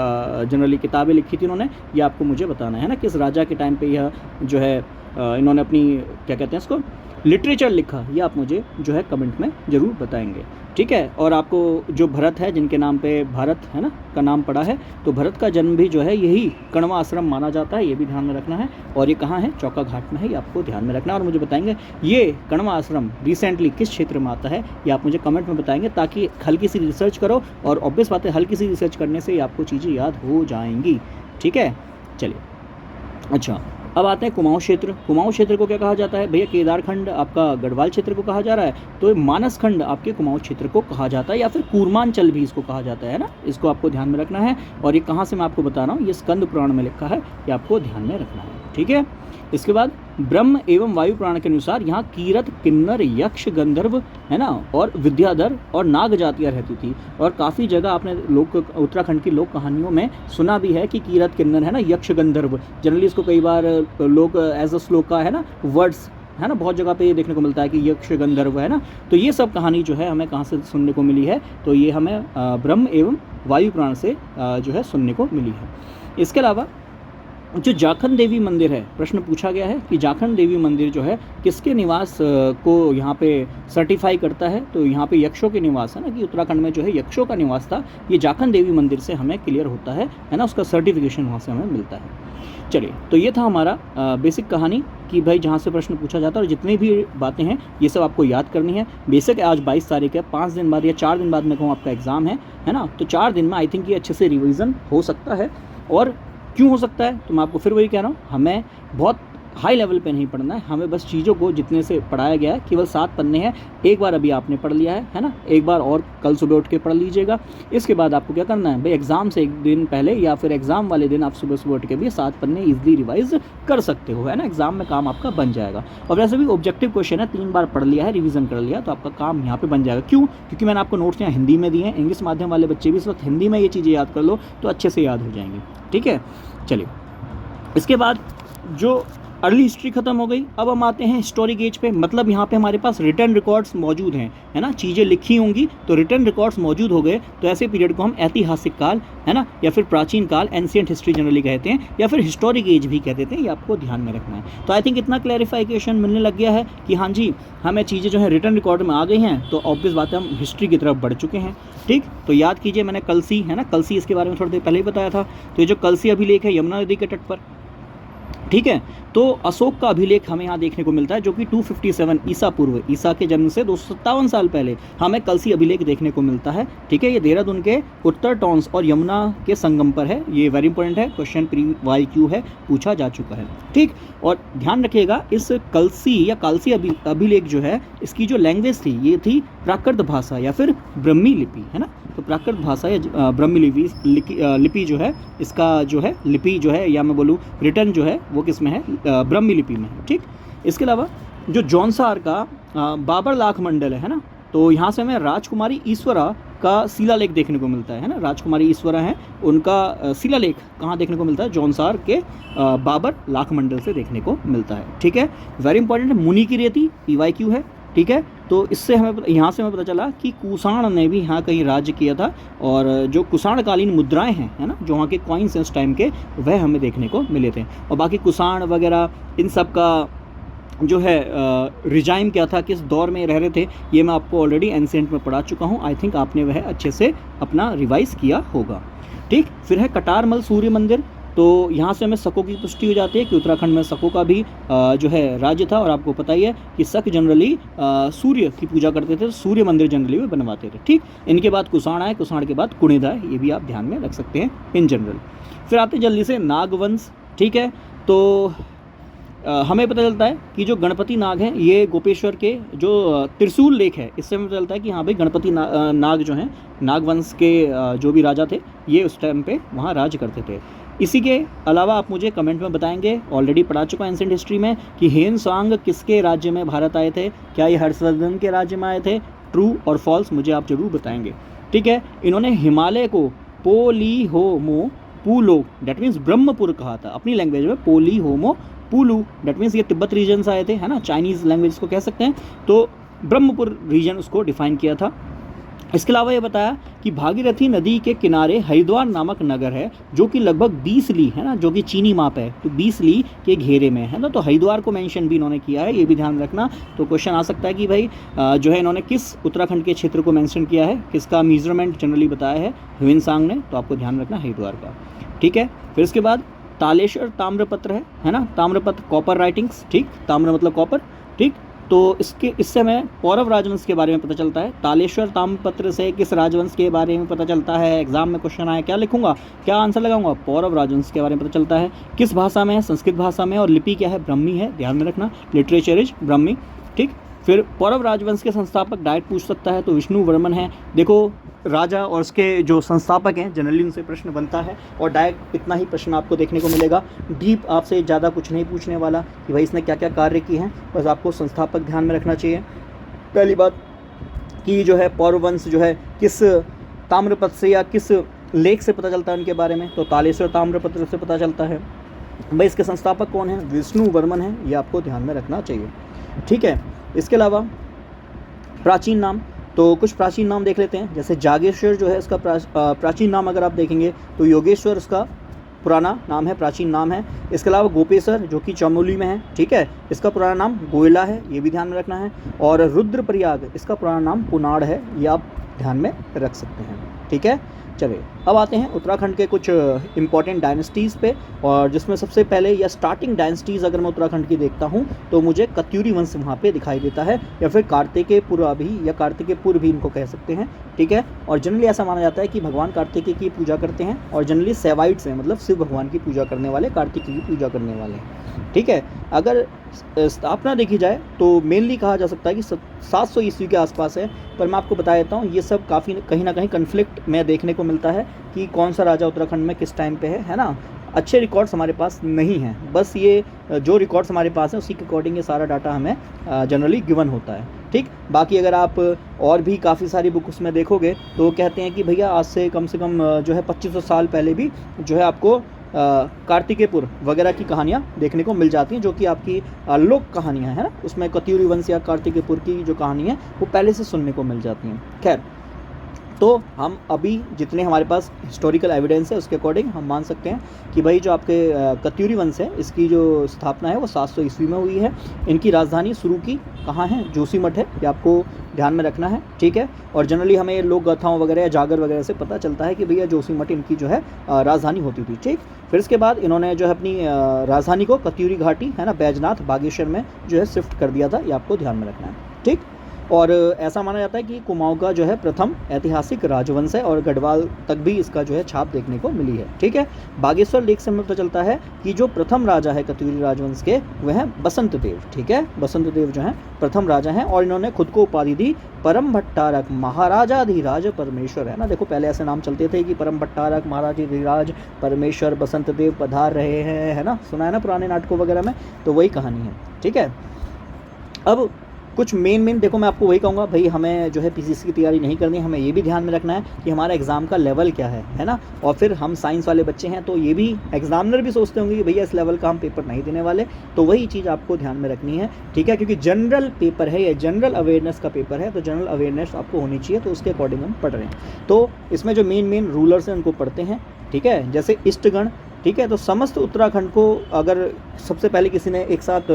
जनरली किताबें लिखी थी इन्होंने, ये आपको मुझे बताना है ना, किस राजा के टाइम पर यह जो है इन्होंने अपनी क्या कहते हैं इसको लिटरेचर लिखा, ये आप मुझे जो है कमेंट में ज़रूर बताएंगे, ठीक है। और आपको जो भरत है, जिनके नाम पे भारत है ना का नाम पड़ा है, तो भरत का जन्म भी जो है यही कण्वा आश्रम माना जाता है, ये भी ध्यान में रखना है। और ये कहाँ है, चौका घाट में है, ये आपको ध्यान में रखना है। और मुझे बताएंगे ये कण्वा आश्रम रिसेंटली किस क्षेत्र में आता है, ये आप मुझे कमेंट में बताएंगे, ताकि हल्की सी रिसर्च करो, और ऑब्वियस बात है हल्की सी रिसर्च करने से आपको चीज़ें याद हो जाएंगी, ठीक है। चलिए, अच्छा अब आते हैं कुमाऊं क्षेत्र। कुमाऊं क्षेत्र को क्या कहा जाता है भैया, केदारखंड आपका गढ़वाल क्षेत्र को कहा जा रहा है, तो मानस खंड आपके कुमाऊं क्षेत्र को कहा जाता है, या फिर कूर्मांचल भी इसको कहा जाता है ना, इसको आपको ध्यान में रखना है। और ये कहाँ से मैं आपको बता रहा हूँ, ये स्कंद पुराण में लिखा है, ये आपको ध्यान में रखना है। ठीक है। इसके बाद ब्रह्म एवं वायु पुराण के अनुसार यहाँ कीरत, किन्नर, यक्ष, गंधर्व, है ना, और विद्याधर और नाग जातियाँ रहती थी। और काफ़ी जगह आपने लोक उत्तराखंड की लोक कहानियों में सुना भी है कि कीरत, किन्नर, है ना, यक्ष, गंधर्व, जनरली इसको कई बार लोग एज अ श्लोक का, है ना, वर्ड्स, है ना, बहुत जगह पे ये देखने को मिलता है कि यक्ष, गंधर्व, है ना। तो ये सब कहानी जो है हमें कहाँ से सुनने को मिली है, तो ये हमें ब्रह्म एवं वायु पुराण से जो है सुनने को मिली है। इसके अलावा जो जाखंड देवी मंदिर है, प्रश्न पूछा गया है कि जाखंड देवी मंदिर जो है किसके निवास को यहाँ पे सर्टिफाई करता है, तो यहाँ पे यक्षों के निवास, है ना, कि उत्तराखंड में जो है यक्षों का निवास था, ये जाखंड देवी मंदिर से हमें क्लियर होता है ना, उसका सर्टिफिकेशन वहाँ से हमें मिलता है। चलिए, तो ये था हमारा बेसिक कहानी कि भाई जहाँ से प्रश्न पूछा जाता है और जितनी भी बातें हैं ये सब आपको याद करनी है। बेसिक आज 22 तारीख है, 5 दिन बाद या 4 दिन बाद मैं कहूँ आपका एग्ज़ाम है ना, तो 4 दिन में आई थिंक ये अच्छे से रिवीजन हो सकता है। और क्यों हो सकता है, तो मैं आपको फिर वही कह रहा हूँ, हमें बहुत हाई लेवल पे नहीं पढ़ना है, हमें बस चीज़ों को जितने से पढ़ाया गया है, केवल 7 पन्ने हैं, एक बार अभी आपने पढ़ लिया है ना, एक बार और कल सुबह उठ के पढ़ लीजिएगा। इसके बाद आपको क्या करना है भाई, एग्ज़ाम से एक दिन पहले या फिर एग्ज़ाम वाले दिन आप सुबह सुबह उठ के भी 7 पन्ने ईजिली रिवाइज कर सकते हो, है ना, एग्ज़ाम में काम आपका बन जाएगा। और वैसे भी ऑब्जेक्टिव क्वेश्चन है, 3 बार पढ़ लिया है, रिवीजन कर लिया, तो आपका काम यहाँ पर बन जाएगा। क्यों? क्योंकि मैंने आपको नोट्स यहाँ हिंदी में दिए हैं, इंग्लिश माध्यम वाले बच्चे भी इस वक्त हिंदी में ये चीज़ें याद कर लो तो अच्छे से याद हो जाएंगी। ठीक है, चलिए, इसके बाद जो अर्ली हिस्ट्री खत्म हो गई, अब हम आते हैं हिस्टोरिक एज पे। मतलब यहाँ पे हमारे पास रिटर्न रिकॉर्ड्स मौजूद हैं, है ना, चीज़ें लिखी होंगी तो रिटर्न रिकॉर्ड्स मौजूद हो गए, तो ऐसे पीरियड को हम ऐतिहासिक काल, है ना, या फिर प्राचीन काल, एंशिएंट हिस्ट्री जनरली कहते हैं, या फिर हिस्टोरिक एज भी कह देते हैं। ये आपको ध्यान में रखना है। तो आई थिंक इतना क्लैरिफिकेशन मिलने लग गया है कि हाँ जी, हमें चीज़ें जो है रिटर्न रिकॉर्ड में आ गई हैं, तो ऑब्वियस बात है हम हिस्ट्री की तरफ बढ़ चुके हैं। ठीक, तो याद कीजिए, मैंने कलसी, है ना, कलसी, इसके बारे में थोड़ी देर पहले ही बताया था। तो ये जो कलसी अभिलेख है यमुना नदी के तट पर, ठीक है, तो अशोक का अभिलेख हमें यहाँ देखने को मिलता है, जो कि 257 ईसा पूर्व, ईसा के जन्म से 257 साल पहले हमें कलसी अभिलेख देखने को मिलता है। ठीक है, ये देहरादून के उत्तर टॉन्स और यमुना के संगम पर है। ये वेरी इंपॉर्टेंट है, क्वेश्चन प्री वाई क्यू है, पूछा जा चुका है। ठीक, और ध्यान रखिएगा, इस कलसी या कालसी अभिलेख जो है, इसकी जो लैंग्वेज थी ये थी प्राकृत भाषा या फिर ब्रह्मी लिपि, है ना। तो प्राकृत भाषा या ब्रह्मी लिपि जो है, इसका जो है लिपि जो है, या मैं बोलूँ रिटर्न जो है, वो किस में है, ब्रह्मी लिपि में है। ठीक, इसके अलावा जो जौनसार का बाबर लाख मंडल है ना, तो यहाँ से हमें राजकुमारी ईश्वरा का शिलालेख देखने को मिलता है ना। राजकुमारी ईश्वरा हैं, उनका शिलालेख कहाँ देखने को मिलता है, जौनसार के बाबर लाख मंडल से देखने को मिलता है। ठीक है, वेरी इंपॉर्टेंट, मुनि की रेती PYQ है। ठीक है, तो इससे हमें यहाँ से हमें पता चला कि कुषाण ने भी यहाँ कहीं राज्य किया था, और जो कुषाणकालीन मुद्राएं हैं, है ना, जो वहाँ के कॉइन्स हैं उस टाइम के, वह हमें देखने को मिले थे। और बाकी कुषाण वगैरह इन सब का जो है रिजाइम क्या था, किस दौर में रह रहे थे, ये मैं आपको ऑलरेडी एंशिएंट में पढ़ा चुका हूँ। आई थिंक आपने वह अच्छे से अपना रिवाइज किया होगा। ठीक, फिर है कटारमल सूर्य मंदिर। तो यहाँ से हमें शकों की पुष्टि हो जाती है कि उत्तराखंड में शकों का भी जो है राज्य था, और आपको पता ही है कि शक जनरली सूर्य की पूजा करते थे, तो सूर्य मंदिर जनरली वे बनवाते थे। ठीक, इनके बाद कुषाण आए, कुषाण के बाद कुणिदा है, ये भी आप ध्यान में रख सकते हैं इन जनरल। फिर आते हैं जल्दी से नागवंश। ठीक है, तो हमें पता चलता है कि जो गणपति नाग हैं, ये गोपेश्वर के जो त्रिशूल लेक है, इससे हमें पता चलता है कि हाँ भाई गणपति नाग जो हैं, नागवंश के जो भी राजा थे, ये उस टाइम पे वहाँ राज करते थे। इसी के अलावा आप मुझे कमेंट में बताएंगे, ऑलरेडी पढ़ा चुका एंशिएंट हिस्ट्री में, कि हेनसांग किसके राज्य में भारत आए थे, क्या ये हर्षवर्धन के राज्य में आए थे, ट्रू और फॉल्स मुझे आप जरूर बताएंगे। ठीक है, इन्होंने हिमालय को पोलीहोमो पुलो, डेट मीन्स ब्रह्मपुर कहा था अपनी लैंग्वेज में, पोलीहोमो पुलू, डेट मीन्स ये तिब्बत रीजन से आए थे, है ना, चाइनीज़ लैंग्वेज को कह सकते हैं, तो ब्रह्मपुर रीजन उसको डिफाइन किया था। इसके अलावा ये बताया कि भागीरथी नदी के किनारे हरिद्वार नामक नगर है, जो कि लगभग 20 ली, है ना, जो कि चीनी माप है, तो 20 ली के घेरे में है ना। तो हरिद्वार को मेंशन भी इन्होंने किया है, ये भी ध्यान रखना। तो क्वेश्चन आ सकता है कि भाई जो है इन्होंने किस उत्तराखंड के क्षेत्र को मेंशन किया है, किसका मेजरमेंट जनरली बताया है ह्वेनसांग ने, तो आपको ध्यान रखना हरिद्वार का। ठीक है, फिर इसके बाद तालेश्वर ताम्रपत्र है ना, ताम्रपत्र कॉपर राइटिंग्स। ठीक, ताम्र मतलब कॉपर। ठीक, तो इससे हमें पौरव राजवंश के बारे में पता चलता है। तालेश्वर ताम्रपत्र से किस राजवंश के बारे में पता चलता है, एग्जाम में क्वेश्चन आया, क्या लिखूंगा, क्या आंसर लगाऊंगा, पौरव राजवंश के बारे में पता चलता है। किस भाषा में है, संस्कृत भाषा में, और लिपि क्या है, ब्रह्मी है, ध्यान में रखना, लिटरेचर इज ब्रह्मी। ठीक, फिर पौरव राजवंश के संस्थापक डायरेक्ट पूछ सकता है तो विष्णु वर्मन है। देखो राजा और उसके जो संस्थापक हैं जनरली उनसे प्रश्न बनता है और डायरेक्ट इतना ही प्रश्न आपको देखने को मिलेगा। डीप आपसे ज़्यादा कुछ नहीं पूछने वाला कि भाई इसने क्या क्या कार्य किए हैं, बस आपको संस्थापक ध्यान में रखना चाहिए। पहली बात कि जो है पौरव वंश जो है किस ताम्रपत्र से या किस लेख से पता चलता है उनके बारे में, तो तालेश्वर ताम्रपत्र से पता चलता है। भाई इसके संस्थापक कौन हैं, विष्णु वर्मन है, ये आपको ध्यान में रखना चाहिए। ठीक है, इसके अलावा प्राचीन नाम, तो कुछ प्राचीन नाम देख लेते हैं। जैसे जागेश्वर जो है इसका प्राचीन नाम अगर आप देखेंगे तो योगेश्वर इसका पुराना नाम है, प्राचीन नाम है। इसके अलावा गोपेश्वर जो कि चमोली में है, ठीक है, इसका पुराना नाम गोयला है, ये भी ध्यान में रखना है। और रुद्रप्रयाग इसका पुराना नाम पुनाड़ है, ये आप ध्यान में रख सकते हैं। ठीक है, चलिए अब आते हैं उत्तराखंड के कुछ इंपॉर्टेंट डायनेस्टीज़ पे, और जिसमें सबसे पहले या स्टार्टिंग डायनेस्टीज़ अगर मैं उत्तराखंड की देखता हूँ तो मुझे कत्यूरी वंश वहाँ पे दिखाई देता है, या फिर कार्तिकेयपुरा भी या कार्तिकेयपुर भी इनको कह सकते हैं। ठीक है, और जनरली ऐसा माना जाता है कि भगवान कार्तिकेय की पूजा करते हैं, और जनरली सेवाइट्स हैं, मतलब शिव भगवान की पूजा करने वाले, कार्तिकेय की पूजा करने वाले हैं। ठीक है, अगर स्थापना देखी जाए तो मेनली कहा जा सकता है कि 700 ईस्वी के आसपास है, पर मैं आपको बता देता हूँ ये सब काफ़ी कहीं ना कहीं कन्फ्लिक्ट में देखने को मिलता है कि कौन सा राजा उत्तराखंड में किस टाइम पे है ना। अच्छे रिकॉर्ड्स हमारे पास नहीं हैं, बस ये जो रिकॉर्ड्स हमारे पास हैं उसी के अकॉर्डिंग ये सारा डाटा हमें जनरली गिवन होता है। ठीक, बाकी अगर आप और भी काफ़ी सारी बुक उसमें देखोगे तो कहते हैं कि भैया आज से कम जो है 2500 साल पहले भी जो है आपको कार्तिकेयपुर वगैरह की कहानियाँ देखने को मिल जाती हैं, जो कि आपकी लोक कहानियाँ हैं ना, उसमें कत्यूरी वंश या कार्तिकेयपुर की जो कहानी है वो पहले से सुनने को मिल जाती हैं। खैर, तो हम अभी जितने हमारे पास हिस्टोरिकल एविडेंस है उसके अकॉर्डिंग हम मान सकते हैं कि भाई जो आपके कत्यूरी वंश है इसकी जो स्थापना है वो 700 ईस्वी में हुई है। इनकी राजधानी शुरू की कहाँ है, जोशीमठ है, ये आपको ध्यान में रखना है। ठीक है, और जनरली हमें लोक गाथाओं वगैरह या जागर वगैरह से पता चलता है कि भैया जोशीमठ इनकी जो है राजधानी होती थी। ठीक, फिर इसके बाद इन्होंने जो है अपनी राजधानी को कत्यूरी घाटी है ना, बैजनाथ बागेश्वर में जो है शिफ्ट कर दिया था, ये आपको ध्यान में रखना है। ठीक, और ऐसा माना जाता है कि कुमाऊं का जो है प्रथम ऐतिहासिक राजवंश है, और गढ़वाल तक भी इसका जो है छाप देखने को मिली है। ठीक है, बागेश्वर लेख से हमें पता चलता है कि जो प्रथम राजा है कत्यूरी राजवंश के वह है बसंत देव। ठीक है, बसंत देव जो है प्रथम राजा हैं, और इन्होंने खुद को उपाधि दी परम भट्टारक महाराजाधिराज परमेश्वर, है ना। देखो पहले ऐसे नाम चलते थे कि परम भट्टारक महाराजाधिराज परमेश्वर बसंत देव पधार रहे हैं, है ना, सुना है ना पुराने नाटकों वगैरह में, तो वही कहानी है। ठीक है, अब कुछ मेन देखो मैं आपको वही कहूँगा भाई, हमें जो है पीसीसी की तैयारी नहीं करनी है, हमें ये भी ध्यान में रखना है कि हमारा एग्ज़ाम का लेवल क्या है ना। और फिर हम साइंस वाले बच्चे हैं तो ये भी एग्जामिनर भी सोचते होंगे कि भैया इस लेवल का हम पेपर नहीं देने वाले, तो वही चीज़ आपको ध्यान में रखनी है। ठीक है, क्योंकि जनरल पेपर है, ये जनरल अवेयरनेस का पेपर है, तो जनरल अवेयरनेस आपको होनी चाहिए, तो उसके अकॉर्डिंग हम पढ़ रहे हैं। तो इसमें जो मेन रूलर्स हैं उनको पढ़ते हैं। ठीक है, जैसे इष्टगण। ठीक है, तो समस्त उत्तराखंड को अगर सबसे पहले किसी ने एक साथ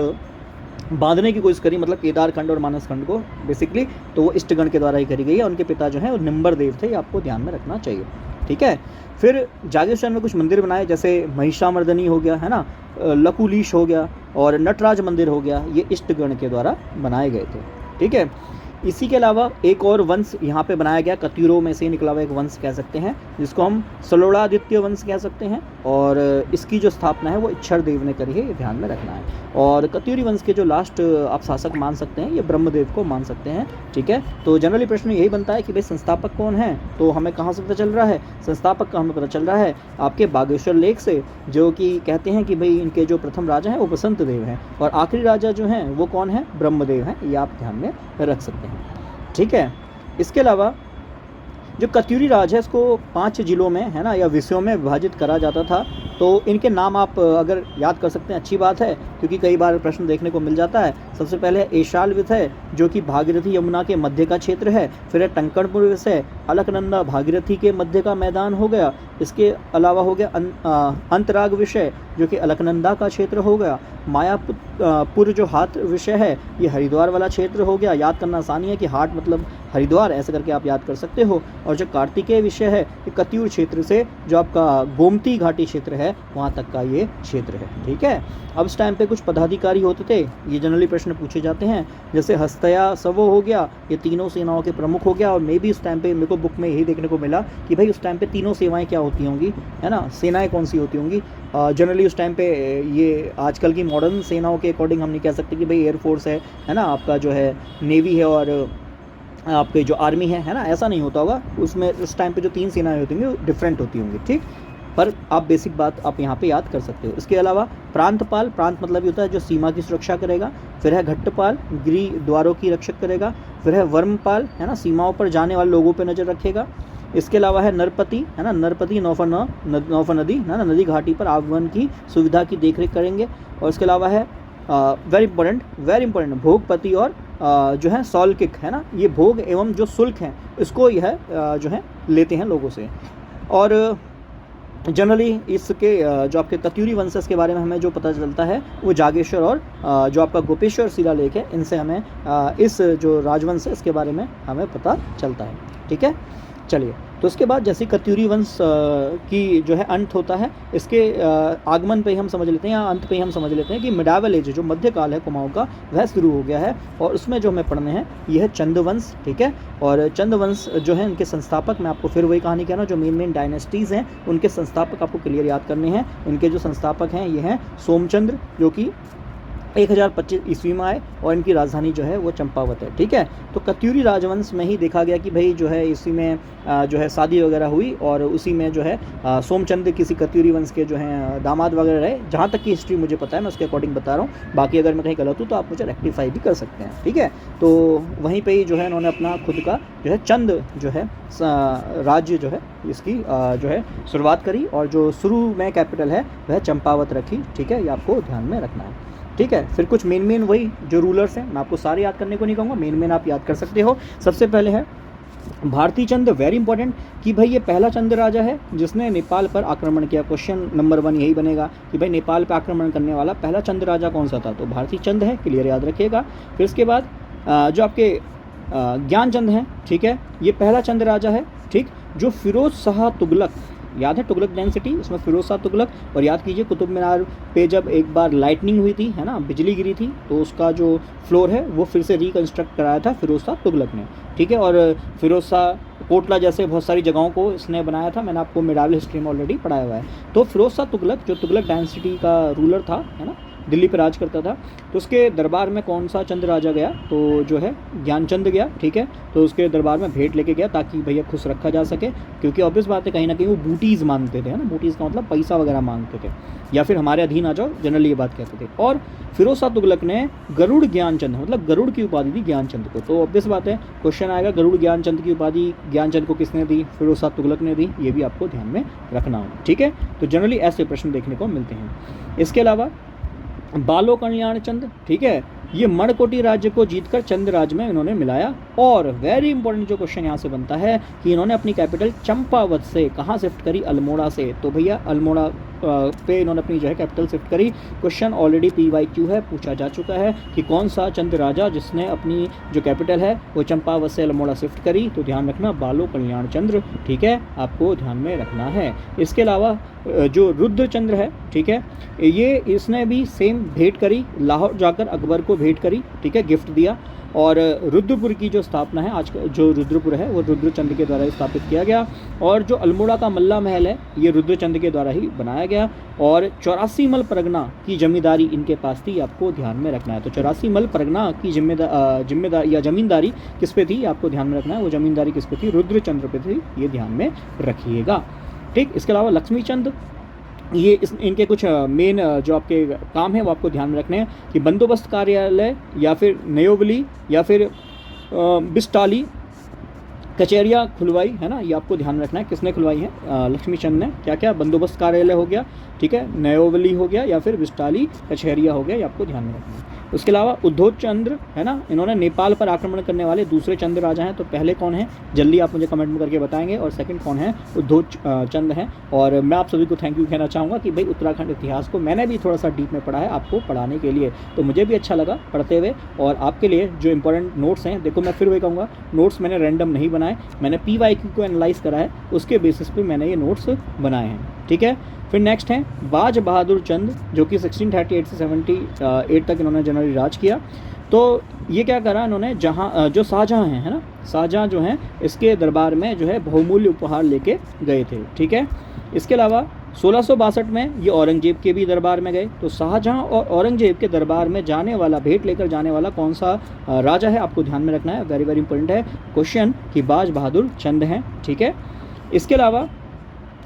बांधने की कोशिश करी, मतलब केदारखंड और मानसखंड को बेसिकली, तो वो इष्टगण के द्वारा ही करी गई है। उनके पिता जो हैं वो निम्बर देव थे, ये आपको ध्यान में रखना चाहिए। ठीक है, फिर जागेश्वर में कुछ मंदिर बनाए, जैसे महिषामर्दनी हो गया, है ना, लकुलीश हो गया, और नटराज मंदिर हो गया, ये इष्टगण के द्वारा बनाए गए थे। ठीक है, इसी के अलावा एक और वंश यहाँ पे बनाया गया, कत्यूरों में से निकला हुआ एक वंश कह सकते हैं, जिसको हम सलोड़ादित्य वंश कह सकते हैं, और इसकी जो स्थापना है वो इच्छर देव ने करी है, ये ध्यान में रखना है। और कत्यूरी वंश के जो लास्ट आप शासक मान सकते हैं ये ब्रह्मदेव को मान सकते हैं। ठीक है, तो जनरली प्रश्न यही बनता है कि भाई संस्थापक कौन है, तो हमें कहाँ से पता चल रहा है, संस्थापक का हमें पता चल रहा है आपके बागेश्वर लेख से, जो कि कहते हैं कि भाई इनके जो प्रथम राजा हैं वो बसंत देव हैं, और आखिरी राजा जो हैं वो कौन है, ब्रह्मदेव हैं, ये आप ध्यान में रख सकते हैं। ठीक है, इसके अलावा जो कत्यूरी राज है इसको 5 जिलों में, है ना, या विषयों में विभाजित करा जाता था, तो इनके नाम आप अगर याद कर सकते हैं अच्छी बात है, क्योंकि कई बार प्रश्न देखने को मिल जाता है। सबसे पहले एशाल विष है, जो कि भागीरथी यमुना के मध्य का क्षेत्र है। फिर है टंकणपुर विष है, अलकनंदा भागीरथी के मध्य का मैदान हो गया। इसके अलावा हो गया अंतराग विषय, जो कि अलकनंदा का क्षेत्र हो गया। मायापुर जो हाट विषय है ये हरिद्वार वाला क्षेत्र हो गया, याद करना आसानी है कि हाट मतलब हरिद्वार, ऐसे करके आप याद कर सकते हो। और जो कार्तिकेय विषय है ये कत्यूर क्षेत्र से जो आपका गोमती घाटी क्षेत्र है वहाँ तक का ये क्षेत्र है। ठीक है, अब इस टाइम पे कुछ पदाधिकारी होते थे, ये जनरली प्रश्न पूछे जाते हैं, जैसे हस्तया सवो हो गया, ये तीनों सेनाओं के प्रमुख हो गया। और मे भी उस टाइम पे मेरे को बुक में यही देखने को मिला कि भाई उस टाइम पे तीनों सेवाएं क्या होती होंगी, है ना, सेनाएं कौन सी होती होंगी। जनरली उस टाइम पे ये आजकल की मॉडर्न सेनाओं के अकॉर्डिंग हम नहीं कह सकते कि भाई एयरफोर्स है ना, आपका जो है नेवी है और आपके जो आर्मी है ना, ऐसा नहीं होता होगा। उसमें उस टाइम पे जो 3 सेनाएं होती होंगी वो डिफरेंट होती होंगी, ठीक। पर आप बेसिक बात आप यहाँ पे याद कर सकते हो। इसके अलावा प्रांतपाल, प्रांत मतलब ये होता है जो सीमा की सुरक्षा करेगा। फिर है घट्टपाल, गृह द्वारों की रक्षक करेगा। फिर है वर्मपाल, है ना, सीमाओं पर जाने वाले लोगों पर नज़र रखेगा। इसके अलावा है नरपति, है ना, नरपति नौफा नदी, है ना, नदी घाटी पर आगमन की सुविधा की देखरेख करेंगे। और इसके अलावा है वेरी इंपॉर्टेंट भोगपति और जो है सौल्किक, है ना, ये भोग एवं जो शुल्क हैं इसको यह जो है लेते हैं लोगों से। और जनरली इसके जो आपके कत्यूरी वंशज के बारे में हमें जो पता चलता है वो जागेश्वर और जो आपका गोपेश्वर शिलालेख है, इनसे हमें इस जो राजवंश है इसके बारे में हमें पता चलता है, ठीक है। चलिए, तो उसके बाद जैसे कत्यूरी वंश की जो है अंत होता है, इसके आगमन पे ही हम समझ लेते हैं या अंत पे ही हम समझ लेते हैं कि मिडावल एज जो मध्यकाल है कुमाऊं का वह शुरू हो गया है। और उसमें जो हमें पढ़ने हैं ये है चंद वंश, ठीक है। और चंद वंश जो है उनके संस्थापक, मैं आपको फिर वही कहानी कह रहा हूँ, जो मेन डायनेस्टीज़ हैं उनके संस्थापक आपको क्लियर याद करने हैं। उनके जो संस्थापक हैं ये हैं सोमचंद्र, जो कि 1025 ईस्वी में आए और इनकी राजधानी जो है वो चंपावत है, ठीक है। तो कत्यूरी राजवंश में ही देखा गया कि भाई जो है इसी में जो है शादी वगैरह हुई और उसी में जो है सोमचंद किसी कत्यूरी वंश के जो हैं दामाद वगैरह रहे। जहाँ तक की हिस्ट्री मुझे पता है मैं उसके अकॉर्डिंग बता रहा हूँ, बाकी अगर मैं कहीं गलत हूँ तो आप मुझे रेक्टिफाई भी कर सकते हैं, ठीक है। तो वहीं पर ही जो है इन्होंने अपना खुद का जो है चंद जो है राज्य जो है इसकी जो है शुरुआत करी और जो शुरू में कैपिटल है वह चंपावत रखी, ठीक है। ये आपको ध्यान में रखना है, ठीक है। फिर कुछ मेन वही जो रूलर्स हैं, मैं आपको सारे याद करने को नहीं कहूँगा, मेन आप याद कर सकते हो। सबसे पहले है भारती चंद, वेरी इंपॉर्टेंट कि भाई ये पहला चंद राजा है जिसने नेपाल पर आक्रमण किया। क्वेश्चन नंबर 1 यही बनेगा कि भाई नेपाल पर आक्रमण करने वाला पहला चंद राजा कौन सा था, तो भारती चंद है, क्लियर याद रखिएगा। फिर इसके बाद जो आपके ज्ञानचंद हैं, ठीक है, ये पहला चंद राजा है, ठीक, जो फिरोज शाह तुगलक, याद है तुगलक डायनेस्टी, इसमें फिरोज शाह तुगलक। और याद कीजिए कुतुब मीनार पे जब एक बार लाइटनिंग हुई थी, है ना, बिजली गिरी थी, तो उसका जो फ्लोर है वो फिर से रिकन्स्ट्रक्ट कराया था फिरोज शाह तुगलक ने, ठीक है। और फिरोज शाह कोटला जैसे बहुत सारी जगहों को इसने बनाया था, मैंने आपको मिडावल हिस्ट्री में ऑलरेडी पढ़ाया हुआ है। तो फिरोज शाह तुगलक जो तुगलक डायनेस्टी का रूलर था, है ना, दिल्ली पर राज करता था, तो उसके दरबार में कौन सा चंद राजा गया, तो जो है ज्ञानचंद गया, ठीक है। तो उसके दरबार में भेंट लेके गया ताकि भैया खुश रखा जा सके, क्योंकि ऑब्वियस बात है कहीं ना कहीं वो बूटीज़ मांगते थे, है ना, बूटीज़ का मतलब पैसा वगैरह मांगते थे या फिर हमारे अधीन आ जाओ, जनरली ये बात कहते थे। और फिरोज शाह तुगलक ने गरुड़ ज्ञानचंद, मतलब गरुड़ की उपाधि दी ज्ञानचंद को। तो ऑब्वियस बात है क्वेश्चन आएगा गरुड़ ज्ञानचंद की उपाधि ज्ञानचंद को किसने दी, फिरोज शाह तुगलक ने दी, ये भी आपको ध्यान में रखना होगा, ठीक है। तो जनरली ऐसे प्रश्न देखने को मिलते हैं। इसके अलावा बालो कल्याण चंद, ठीक है, ये मणकोटी राज्य को जीतकर चंद राज में इन्होंने मिलाया। और वेरी इंपॉर्टेंट जो क्वेश्चन यहाँ से बनता है कि इन्होंने अपनी कैपिटल चंपावत से कहाँ शिफ्ट करी, अल्मोड़ा से। तो भैया अल्मोड़ा पे इन्होंने अपनी जो है कैपिटल शिफ्ट करी। क्वेश्चन ऑलरेडी PYQ है, पूछा जा चुका है कि कौन सा चंद राजा जिसने अपनी जो कैपिटल है वो चंपावत से अल्मोड़ा शिफ्ट करी, तो ध्यान रखना बालो कल्याण चंद्र, ठीक है, आपको ध्यान में रखना है। इसके अलावा जो रुद्रचंद्र है, ठीक है, ये इसने भी सेम भेंट करी, लाहौर जाकर अकबर को भेंट करी, ठीक है, गिफ्ट दिया। और रुद्रपुर की जो स्थापना है आज जो रुद्रपुर है वो रुद्रचंद के द्वारा स्थापित किया गया। और जो अल्मोड़ा का मल्ला महल है ये रुद्रचंद के द्वारा ही बनाया गया। और 84 मल परगना की जिम्मेदारी इनके पास थी, आपको ध्यान में रखना है। तो 84 मल परगना की जिम्मेदारी या जमींदारी किस पे थी, आपको ध्यान में रखना है। वो जमींदारी किस पे थी, रुद्रचंद्र पे थी, ये ध्यान में रखिएगा, ठीक। इसके अलावा लक्ष्मीचंद, ये इनके कुछ मेन जो आपके काम है वो आपको ध्यान में रखने हैं कि बंदोबस्त कार्यालय या फिर नयोवली या फिर बिस्टाली कचहरियाँ खुलवाई, है ना, ये आपको ध्यान रखना है किसने खुलवाई है, लक्ष्मीचंद ने। क्या क्या, बंदोबस्त कार्यालय हो गया, ठीक है, नयोवली हो गया या फिर बिस्टाली कचहरिया हो गया, ये आपको ध्यान में रखना है। उसके अलावा उद्धोत चंद्र, है ना, इन्होंने नेपाल पर आक्रमण करने वाले दूसरे चंद राजा हैं। तो पहले कौन है जल्दी आप मुझे कमेंट में करके बताएंगे, और सेकंड कौन है, उद्धोत चंद हैं। और मैं आप सभी को थैंक यू कहना चाहूँगा कि भाई उत्तराखंड इतिहास को मैंने भी थोड़ा सा डीप में पढ़ा है आपको पढ़ाने के लिए, तो मुझे भी अच्छा लगा पढ़ते हुए। और आपके लिए जो इंपॉर्टेंट नोट्स हैं, देखो मैं फिर वही कहूँगा, नोट्स मैंने रैंडम नहीं बनाए, मैंने PYQ को एनालाइज करा है, उसके बेसिस पे मैंने ये नोट्स बनाए हैं, ठीक है। फिर नेक्स्ट है बाज बहादुर चंद, जो कि 1638 से 78 तक इन्होंने जनरली राज किया। तो ये क्या करा इन्होंने, जहाँ जो शाहजहाँ हैं, है ना, शाहजहाँ जो हैं इसके दरबार में जो है बहुमूल्य उपहार लेके गए थे, ठीक है। इसके अलावा 1662 में ये औरंगजेब के भी दरबार में गए। तो शाहजहां और औरंगजेब के दरबार में जाने वाला, भेंट लेकर जाने वाला कौन सा राजा है, आपको ध्यान में रखना है, वेरी वेरी इंपॉर्टेंट है क्वेश्चन, कि बाज बहादुर चंद हैं। ठीक है, इसके अलावा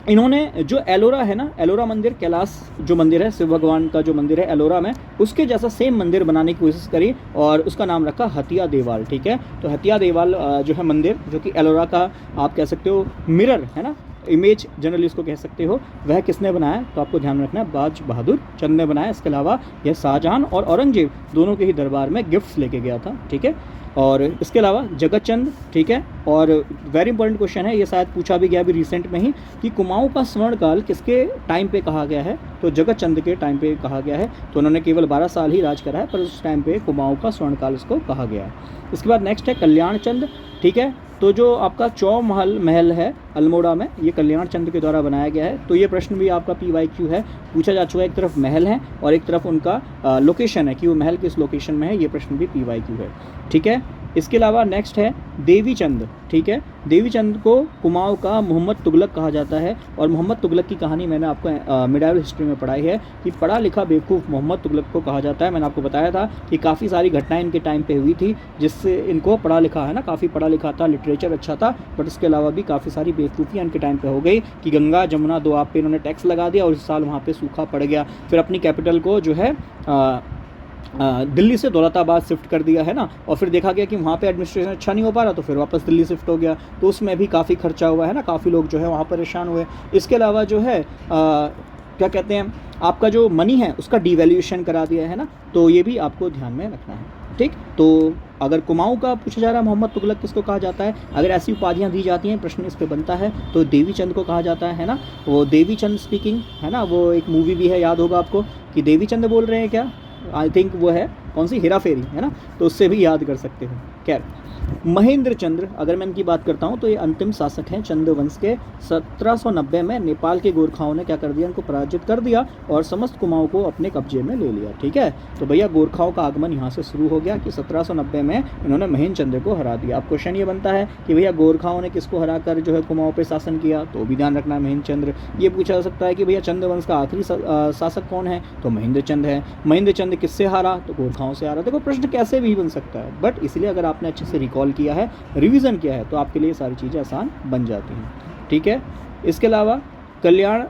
इन्होंने जो एलोरा है ना, एलोरा मंदिर, कैलाश जो मंदिर है, शिव भगवान का जो मंदिर है एलोरा में, उसके जैसा सेम मंदिर बनाने की कोशिश करी और उसका नाम रखा हथिया देवाल। ठीक है, तो हथिया देवाल जो है मंदिर, जो कि एलोरा का आप कह सकते हो मिरर है ना, इमेज जनरली उसको कह सकते हो, वह किसने बनाया, तो आपको ध्यान रखना है बाज बहादुर चंद ने बनाया। इसके अलावा यह शाहजहां और औरंगजेब दोनों के ही दरबार में गिफ्ट्स लेके गया था। ठीक है, और इसके अलावा जगत चंद, ठीक है, और वेरी इंपॉर्टेंट क्वेश्चन है, ये शायद पूछा भी गया अभी रिसेंट में ही, कि कुमाऊं का स्वर्णकाल किसके टाइम पे कहा गया है, तो जगत चंद के टाइम पे कहा गया है। तो उन्होंने केवल 12 साल ही राज करा है, पर उस टाइम पे कुमाऊं का स्वर्णकाल इसको कहा गया है। इसके बाद नेक्स्ट है कल्याण चंद। ठीक है, तो जो आपका चौमहल महल है अल्मोड़ा में, ये कल्याण चंद के द्वारा बनाया गया है। तो ये प्रश्न भी आपका PYQ है, पूछा जा चुका है, एक तरफ महल है और एक तरफ उनका लोकेशन है कि वो महल किस लोकेशन में है, ये प्रश्न भी PYQ है। ठीक है, इसके अलावा नेक्स्ट है देवी चंद। ठीक है, देवी चंद को कुमाऊं का मोहम्मद तुगलक कहा जाता है, और मोहम्मद तुगलक की कहानी मैंने आपको मिडाइवल हिस्ट्री में पढ़ाई है कि पढ़ा लिखा बेवकूफ़ मोहम्मद तुगलक को कहा जाता है। मैंने आपको बताया था कि काफ़ी सारी घटनाएं इनके टाइम पे हुई थी जिससे इनको पढ़ा लिखा है ना, काफ़ी पढ़ा लिखा था, लिटरेचर अच्छा था, बट इसके अलावा भी काफ़ी सारी बेवकूफ़ियाँ इनके टाइम पर हो गई कि गंगा जमुना दो आप पे इन्होंने टैक्स लगा दिया और इस साल वहाँ पर सूखा पड़ गया। फिर अपनी कैपिटल को जो है दिल्ली से दौलताबाद शिफ्ट कर दिया है ना, और फिर देखा गया कि वहाँ पे एडमिनिस्ट्रेशन अच्छा नहीं हो पा रहा, तो फिर वापस दिल्ली शिफ्ट हो गया, तो उसमें भी काफ़ी खर्चा हुआ है ना, काफ़ी लोग जो है वहाँ परेशान हुए। इसके अलावा जो है क्या कहते हैं, आपका जो मनी है उसका डिवैल्यूएशन करा दिया है ना, तो ये भी आपको ध्यान में रखना है। ठीक, तो अगर कुमाऊं का पूछा जा रहा है मोहम्मद तुगलक किसको कहा जाता है, अगर ऐसी उपाधियां दी जाती हैं, प्रश्न इस पे बनता है, तो देवी चंद को कहा जाता है ना। वो देवी चंद स्पीकिंग है ना, वो एक मूवी भी है, याद होगा आपको, कि देवी चंद बोल रहे हैं क्या, आई थिंक वो है कौन सी, हेरा फेरी है ना, तो उससे भी याद कर सकते हो। खैर, महेंद्र चंद्र, अगर मैं इनकी बात करता हूँ तो ये अंतिम शासक हैं चंद वंश के। 1790 में नेपाल के गोरखाओं ने क्या कर दिया, इनको पराजित कर दिया और समस्त कुमाऊं को अपने कब्जे में ले लिया। ठीक है, तो भैया गोरखाओं का आगमन यहाँ से शुरू हो गया कि 1790 में इन्होंने महेंद्र चंद्र को हरा दिया। अब क्वेश्चन ये बनता है कि भैया गोरखाओं ने किसको हरा कर जो है कुमाऊं पे शासन किया, तो भी ध्यान रखना है महेंद्र चंद्र। ये पूछा जा सकता है कि भैया चंद वंश का आखिरी शासक कौन है, तो महेंद्र चंद है। महेंद्र चंद किससे हारा, तो गोरखाओं से हारा। देखो प्रश्न कैसे भी बन सकता है, बट इसलिए अगर आपने अच्छे से रिकॉल किया है, रिवीजन किया है, तो आपके लिए सारी चीज़ें आसान बन जाती हैं। ठीक है, इसके अलावा कल्याण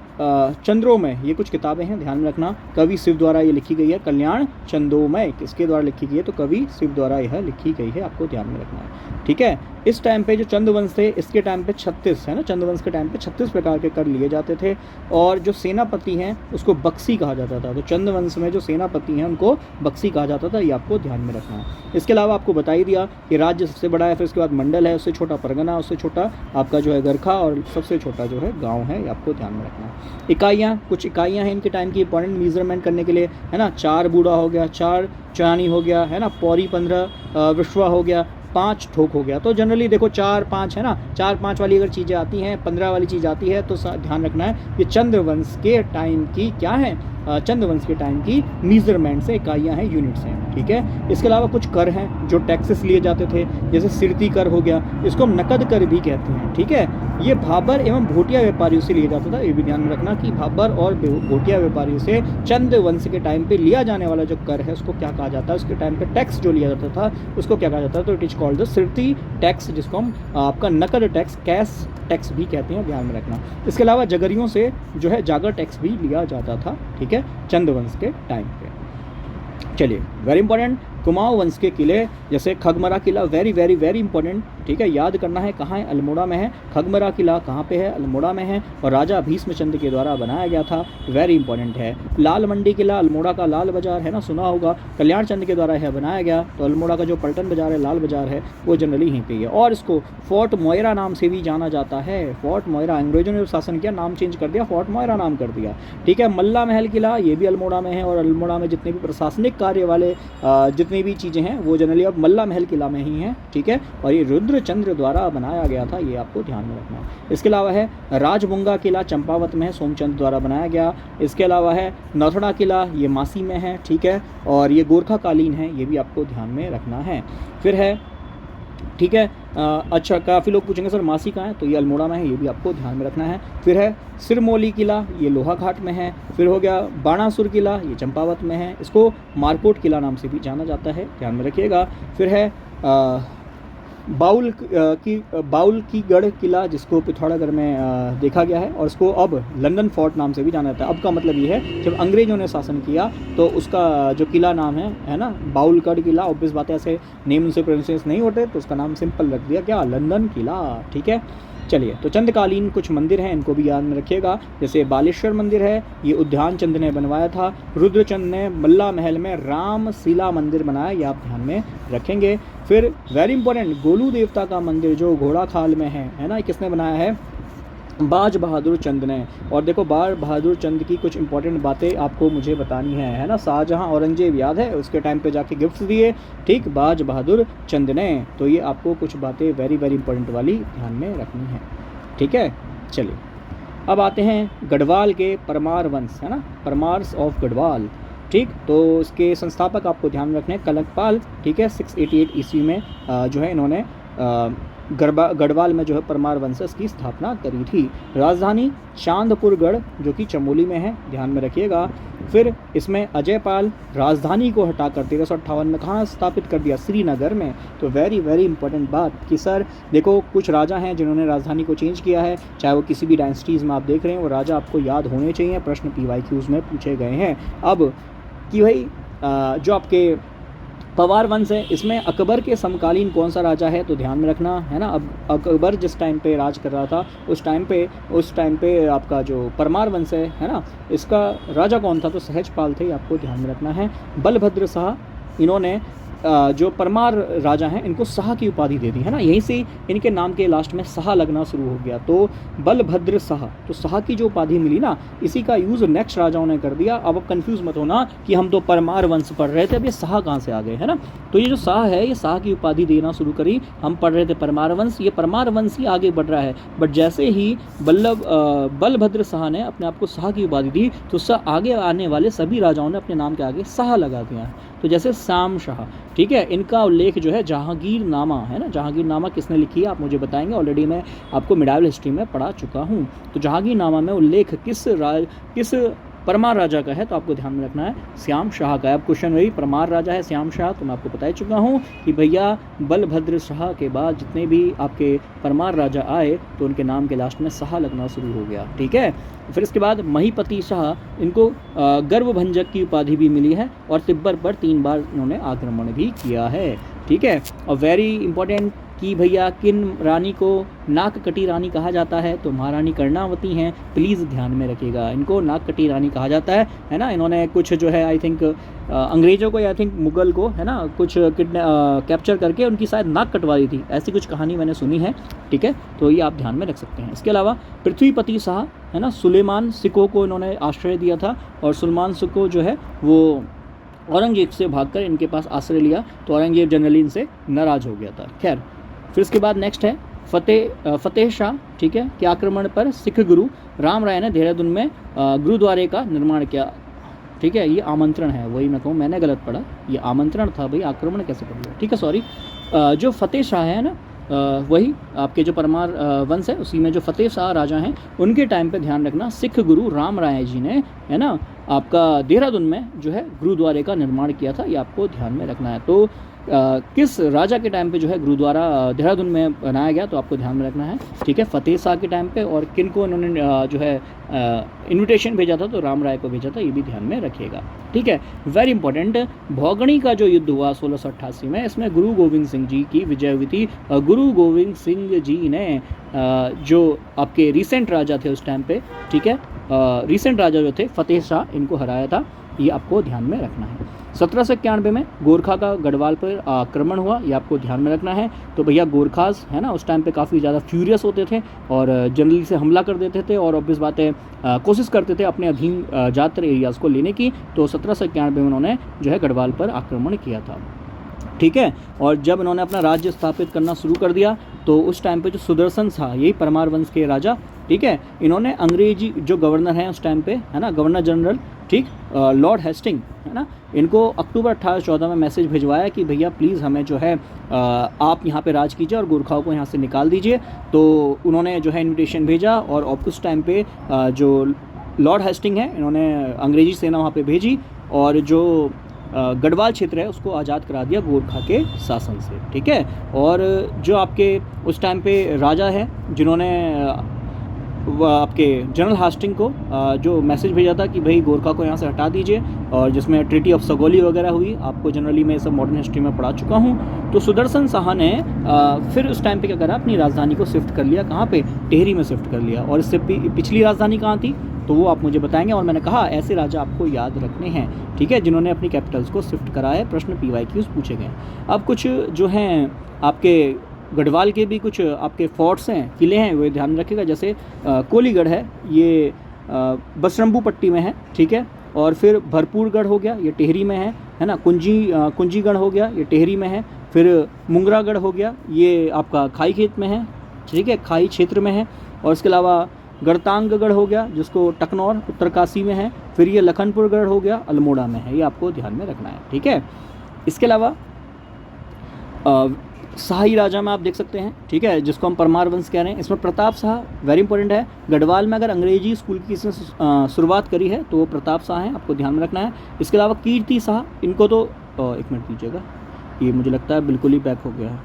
चंद्रोमय, ये कुछ किताबें हैं, ध्यान में रखना, कवि शिव द्वारा ये लिखी गई है। कल्याण चंद्रोमय किसके द्वारा लिखी गई है, तो कवि शिव द्वारा यह लिखी गई है, आपको ध्यान में रखना है। ठीक है, इस टाइम पे जो चंद्रवंश थे, इसके टाइम पे 36 है ना, चंद्रवंश के टाइम पे 36 प्रकार के कर लिए जाते थे, और जो सेनापति हैं उसको बक्सी कहा जाता था। तो चंद्रवंश में जो सेनापति हैं उनको बक्सी कहा जाता था, ये आपको ध्यान में रखना है। इसके अलावा आपको बता ही दिया कि राज्य सबसे बड़ा है, फिर उसके बाद मंडल है, उससे छोटा परगना, उससे छोटा आपका जो है गरखा, और सबसे छोटा जो है गाँव है, ये आपको ध्यान में रखना है। इकाइयाँ, कुछ इकाइयाँ हैं इनके टाइम की इंपॉर्टेंट मेजरमेंट करने के लिए, है ना। 4 बूढ़ा हो गया, 4 चानी हो गया, है ना, पौरी 15 विश्वा हो गया, 5 ठोक हो गया। तो जनरली देखो 4 5 है ना, 4 5 वाली अगर चीज़ें आती हैं, 15 वाली चीज़ आती है, तो ध्यान रखना है ये चंद्रवंश के टाइम की क्या है, चंद्रवंश के टाइम की मीजरमेंट से इकाइयाँ हैं, यूनिट्स हैं। ठीक है, इसके अलावा कुछ कर हैं जो टैक्सेस लिए जाते थे, जैसे सिरती कर हो गया, इसको हम नकद कर भी कहते हैं। ठीक है, ये भाबर एवं भोटिया व्यापारियों से लिया जाता था, ये भी ध्यान में रखना कि भाबर और भोटिया व्यापारियों से चंद्रवंश के टाइम पे लिया जाने वाला जो कर है उसको क्या कहा जाता है, उसके टाइम पे टैक्स जो लिया जाता था उसको क्या कहा जाता है, तो इट इज कॉल्ड द सिरती टैक्स, जिसको हम आपका नकद टैक्स, कैश टैक्स भी कहते हैं, ध्यान में रखना। इसके अलावा जगरियों से जो है जागर टैक्स भी लिया जाता था। ठीक है, चंद्रवंश के टाइम पे। चलिए, वेरी इंपॉर्टेंट, कुमाऊं वंश के किले जैसे खगमरा किला, वेरी वेरी वेरी इंपॉर्टेंट। ठीक है, याद करना है कहाँ है, अल्मोड़ा में है। खगमरा किला कहाँ पे है, अल्मोड़ा में है, और राजा भीष्मचंद्र के द्वारा बनाया गया था, वेरी इंपॉर्टेंट है। लाल मंडी किला, अल्मोड़ा का लाल बाजार है ना, सुना होगा, कल्याण चंद्र के द्वारा यह बनाया गया। तो अल्मोड़ा का जो पलटन बाजार है, लाल बाजार है, वो जनरली यहीं पे है। और इसको फोर्ट मोयरा नाम से भी जाना जाता है। फोर्ट मोयरा, अंग्रेजों ने शासन किया, नाम चेंज कर दिया, फोर्ट मोयरा नाम कर दिया। ठीक है, मल्ला महल किला, ये भी अल्मोड़ा में है, और अल्मोड़ा में जितने भी प्रशासनिक कार्य वाले जितनी भी चीज़ें हैं वो जनरली अब मल्ला महल किला में ही हैं। ठीक है, और ये रुद्रचंद्र द्वारा बनाया गया था, ये आपको ध्यान में रखना है। इसके अलावा है राजबुंगा किला, चंपावत में है, सोमचंद द्वारा बनाया गया। इसके अलावा है नौथड़ा किला, ये मासी में है। ठीक है, और ये गोरखा कालीन है, ये भी आपको ध्यान में रखना है। फिर है ठीक है। अच्छा, काफ़ी लोग पूछेंगे सर मासी कहाँ है, तो ये अल्मोड़ा में है, ये भी आपको ध्यान में रखना है। फिर है सिरमौली किला, ये लोहाघाट में है। फिर हो गया बाणासुर किला, ये चंपावत में है, इसको मारकोट किला नाम से भी जाना जाता है, ध्यान में रखिएगा। फिर है बाउल की गढ़ किला, जिसको पिथौरागढ़ में देखा गया है, और इसको अब लंदन फोर्ट नाम से भी जाना जाता है। अब का मतलब ये है जब अंग्रेज़ों ने शासन किया तो उसका जो किला नाम है ना, बाउलगढ़ किला, ऑब्वियस बात है, ऐसे नेम उनसे प्रोनाउंसिएशन नहीं होते तो उसका नाम सिंपल रख दिया, क्या, लंदन किला। ठीक है, चलिए, तो चंद्रकालीन कुछ मंदिर हैं, इनको भी याद में रखिएगा। जैसे बालेश्वर मंदिर है, ये उद्यान चंद ने बनवाया था। रुद्रचंद ने मल्ला महल में रामशिला मंदिर बनाया, ये आप ध्यान में रखेंगे। फिर वेरी इंपॉर्टेंट, गोलू देवता का मंदिर जो घोड़ा खाल में है ना, किसने बनाया है, बाज बहादुर चंद ने। और देखो, बाज बहादुर चंद की कुछ इंपॉर्टेंट बातें आपको मुझे बतानी है ना। शाहजहां औरंगजेब याद है, उसके टाइम पे जाके गिफ्ट्स दिए, ठीक, बाज बहादुर चंद ने। तो ये आपको कुछ बातें वेरी वेरी इंपॉर्टेंट वाली ध्यान में रखनी है। ठीक है, चलिए अब आते हैं गढ़वाल के परमार वंश, है ना, परमार्स ऑफ गढ़वाल। ठीक, तो इसके संस्थापक आपको ध्यान रखने हैं कनकपाल। ठीक है, 688 ईस्वी में जो है इन्होंने गढ़वाल में जो है परमार वंशज की स्थापना करी थी। राजधानी चांदपुरगढ़ जो कि चमोली में है, ध्यान में रखिएगा। फिर इसमें अजयपाल राजधानी को हटाकर 1358 में कहाँ स्थापित कर दिया, श्रीनगर में। तो वेरी वेरी इंपॉर्टेंट बात कि सर देखो, कुछ राजा हैं जिन्होंने राजधानी को चेंज किया है, चाहे वो किसी भी डायनेस्टीज़ में आप देख रहे हैं, वो राजा आपको याद होने चाहिए, प्रश्न PYQs में पूछे गए हैं। अब कि भाई जो आपके पवार वंश है, इसमें अकबर के समकालीन कौन सा राजा है, तो ध्यान में रखना है ना। अब अकबर जिस टाइम पे राज कर रहा था उस टाइम पे आपका जो परमार वंश है ना, इसका राजा कौन था, तो सहजपाल थे, आपको ध्यान में रखना है। बलभद्र शाह, इन्होंने जो परमार राजा हैं इनको शाह की उपाधि दे दी, है ना, यहीं से इनके नाम के लास्ट में शाह लगना शुरू हो गया, तो बलभद्र शाह। तो शाह की जो उपाधि मिली ना, इसी का यूज़ नेक्स्ट राजाओं ने कर दिया। अब कंफ्यूज मत होना कि हम तो परमार वंश पढ़ रहे थे, अब ये शाह कहाँ से आ गए, है ना। तो ये जो शाह है, ये शाह की उपाधि देना शुरू करी, हम पढ़ रहे थे परमार वंश, ये परमार वंश ही आगे बढ़ रहा है। बट जैसे ही बलभद्र शाह ने अपने आप को शाह की उपाधि दी, तो शाह आगे आने वाले सभी राजाओं ने अपने नाम के आगे शाह लगा दिया है। तो जैसे श्याम शाह, ठीक है, इनका उल्लेख जो है जहांगीरनामा, है ना, जहांगीरनामा किसने लिखी है आप मुझे बताएंगे, ऑलरेडी मैं आपको मिडाइवल हिस्ट्री में पढ़ा चुका हूँ। तो जहांगीरनामा में उल्लेख किस परमार राजा का है, तो आपको ध्यान में रखना है श्याम शाह का है। अब क्वेश्चन वही, परमार राजा है श्याम शाह, तो मैं आपको बता चुका हूँ कि भैया बलभद्र शाह के बाद जितने भी आपके परमार राजा आए तो उनके नाम के लास्ट में शाह लगना शुरू हो गया। ठीक है, फिर इसके बाद महीपति शाह, इनको गर्वभंजक की उपाधि भी मिली है, और तिब्बत पर 3 बार इन्होंने आक्रमण भी किया है। ठीक है, और वेरी इंपॉर्टेंट कि भैया किन रानी को नाककटी रानी कहा जाता है, तो महारानी कर्णावती हैं, प्लीज़ ध्यान में रखिएगा, इनको नाककटी रानी कहा जाता है ना। इन्होंने कुछ जो है आई थिंक अंग्रेज़ों को या आई थिंक मुग़ल को, है ना, कुछ कैप्चर करके उनकी शायद नाक कटवा दी थी, ऐसी कुछ कहानी मैंने सुनी है। ठीक है, तो ये आप ध्यान में रख सकते हैं। इसके अलावा पृथ्वीपति शाह, है ना, सुलेमान सिको को इन्होंने आश्रय दिया था, और सुलेमान सिको जो है वो औरंगजेब से भागकर इनके पास आश्रय लिया, तो औरंगजेब जनरली इनसे नाराज़ हो गया था। खैर, फिर इसके बाद नेक्स्ट है फतेह शाह, ठीक है, के आक्रमण पर सिख गुरु राम राय ने देहरादून में गुरुद्वारे का निर्माण किया। ठीक है, ये आमंत्रण है, वही मैं कहूँ, मैंने गलत पढ़ा, ये आमंत्रण था भाई, आक्रमण कैसे पढ़ लिया। ठीक है, सॉरी। जो फतेह शाह है ना, वही आपके जो परमार वंश है उसी में जो फतेह शाह राजा हैं, उनके टाइम पे ध्यान रखना सिख गुरु राम राय जी ने, है ना, आपका देहरादून में जो है गुरुद्वारे का निर्माण किया था, ये आपको ध्यान में रखना है। तो किस राजा के टाइम पे जो है गुरुद्वारा देहरादून में बनाया गया, तो आपको ध्यान में रखना है। ठीक है, फतेह शाह के टाइम पे, और किन को उन्होंने जो है इनविटेशन भेजा था, तो राम राय को भेजा था, ये भी ध्यान में रखिएगा। ठीक है, वेरी इंपॉर्टेंट, भौगणी का जो युद्ध हुआ 1688 में, इसमें गुरु गोविंद सिंह जी की विजय हुई थी। गुरु गोविंद सिंह जी ने जो आपके रिसेंट राजा थे उस टाइम पे, ठीक है, रिसेंट राजा जो थे फतेह शाह, इनको हराया था, ये आपको ध्यान में रखना है। 1791 में गोरखा का गढ़वाल पर आक्रमण हुआ, ये आपको ध्यान में रखना है। तो भैया गोरखास, है ना, उस टाइम पे काफ़ी ज़्यादा फ्यूरियस होते थे और जनरली से हमला कर देते थे, और ऑब्वियस बात है कोशिश करते थे अपने अधीन ज़्यादातर एरियाज़ को लेने की। तो 1791 में उन्होंने जो है गढ़वाल पर आक्रमण किया था। ठीक है, और जब इन्होंने अपना राज्य स्थापित करना शुरू कर दिया तो उस टाइम पे जो सुदर्शन शाह, यही परमार वंश के राजा, ठीक है, इन्होंने अंग्रेजी जो गवर्नर हैं उस टाइम पे, है ना, गवर्नर जनरल, ठीक, लॉर्ड हेस्टिंग, है ना, इनको अक्टूबर 1814 में मैसेज भिजवाया कि भैया प्लीज़ हमें जो है आप यहाँ पे राज कीजिए और गोरखाओं को यहाँ से निकाल दीजिए। तो उन्होंने जो है इनविटेशन भेजा और उस टाइम पे जो लॉर्ड हेस्टिंग है, इन्होंने अंग्रेजी सेना वहाँ पे भेजी और जो गढ़वाल क्षेत्र है उसको आज़ाद करा दिया गोरखा के शासन से, ठीक है। और जो आपके उस टाइम पे राजा है जिन्होंने आपके जनरल हास्टिंग को जो मैसेज भेजा था कि भाई गोरखा को यहाँ से हटा दीजिए, और जिसमें ट्रीटी ऑफ सगोली वगैरह हुई, आपको जनरली मैं सब मॉडर्न हिस्ट्री में पढ़ा चुका हूँ। तो सुदर्शन शाह ने फिर उस टाइम पे क्या करा, अपनी राजधानी को शिफ्ट कर लिया, कहाँ पे, टेहरी में शिफ्ट कर लिया। और इससे पिछली राजधानी कहाँ थी तो वो आप मुझे बताएंगे। और मैंने कहा ऐसे राजा आपको याद रखने हैं, ठीक है, जिन्होंने अपनी कैपिटल्स को शिफ्ट करा है। प्रश्न PYQs पूछे गए। अब कुछ जो हैं आपके गढ़वाल के भी कुछ आपके फोर्ट्स हैं, किले हैं, वो ध्यान में रखिएगा। जैसे कोलीगढ़ है, ये बसरम्बू पट्टी में है, ठीक है। और फिर भरपूरगढ़ हो गया, ये टेहरी में है ना। कुंजीगढ़ हो गया, ये टेहरी में है। फिर मुंगरागढ़ हो गया, ये आपका खाई खेत में है, ठीक है, खाई क्षेत्र में है। और इसके अलावा गढ़तांगगढ़ हो गया, जिसको टकनौर उत्तरकाशी में है। फिर ये लखनपुरगढ़ हो गया, अल्मोड़ा में है। ये आपको ध्यान में रखना है, ठीक है। इसके अलावा शाही राजा में आप देख सकते हैं, ठीक है, जिसको हम परमार वंश कह रहे हैं। इसमें प्रताप शाह वेरी इंपॉर्टेंट है। गढ़वाल में अगर अंग्रेजी स्कूल की किसी ने शुरुआत करी है तो वो प्रताप शाह हैं, आपको ध्यान में रखना है। इसके अलावा कीर्ति शाह, इनको तो एक मिनट दीजिएगा, ये मुझे लगता है बिल्कुल ही पैक हो गया है,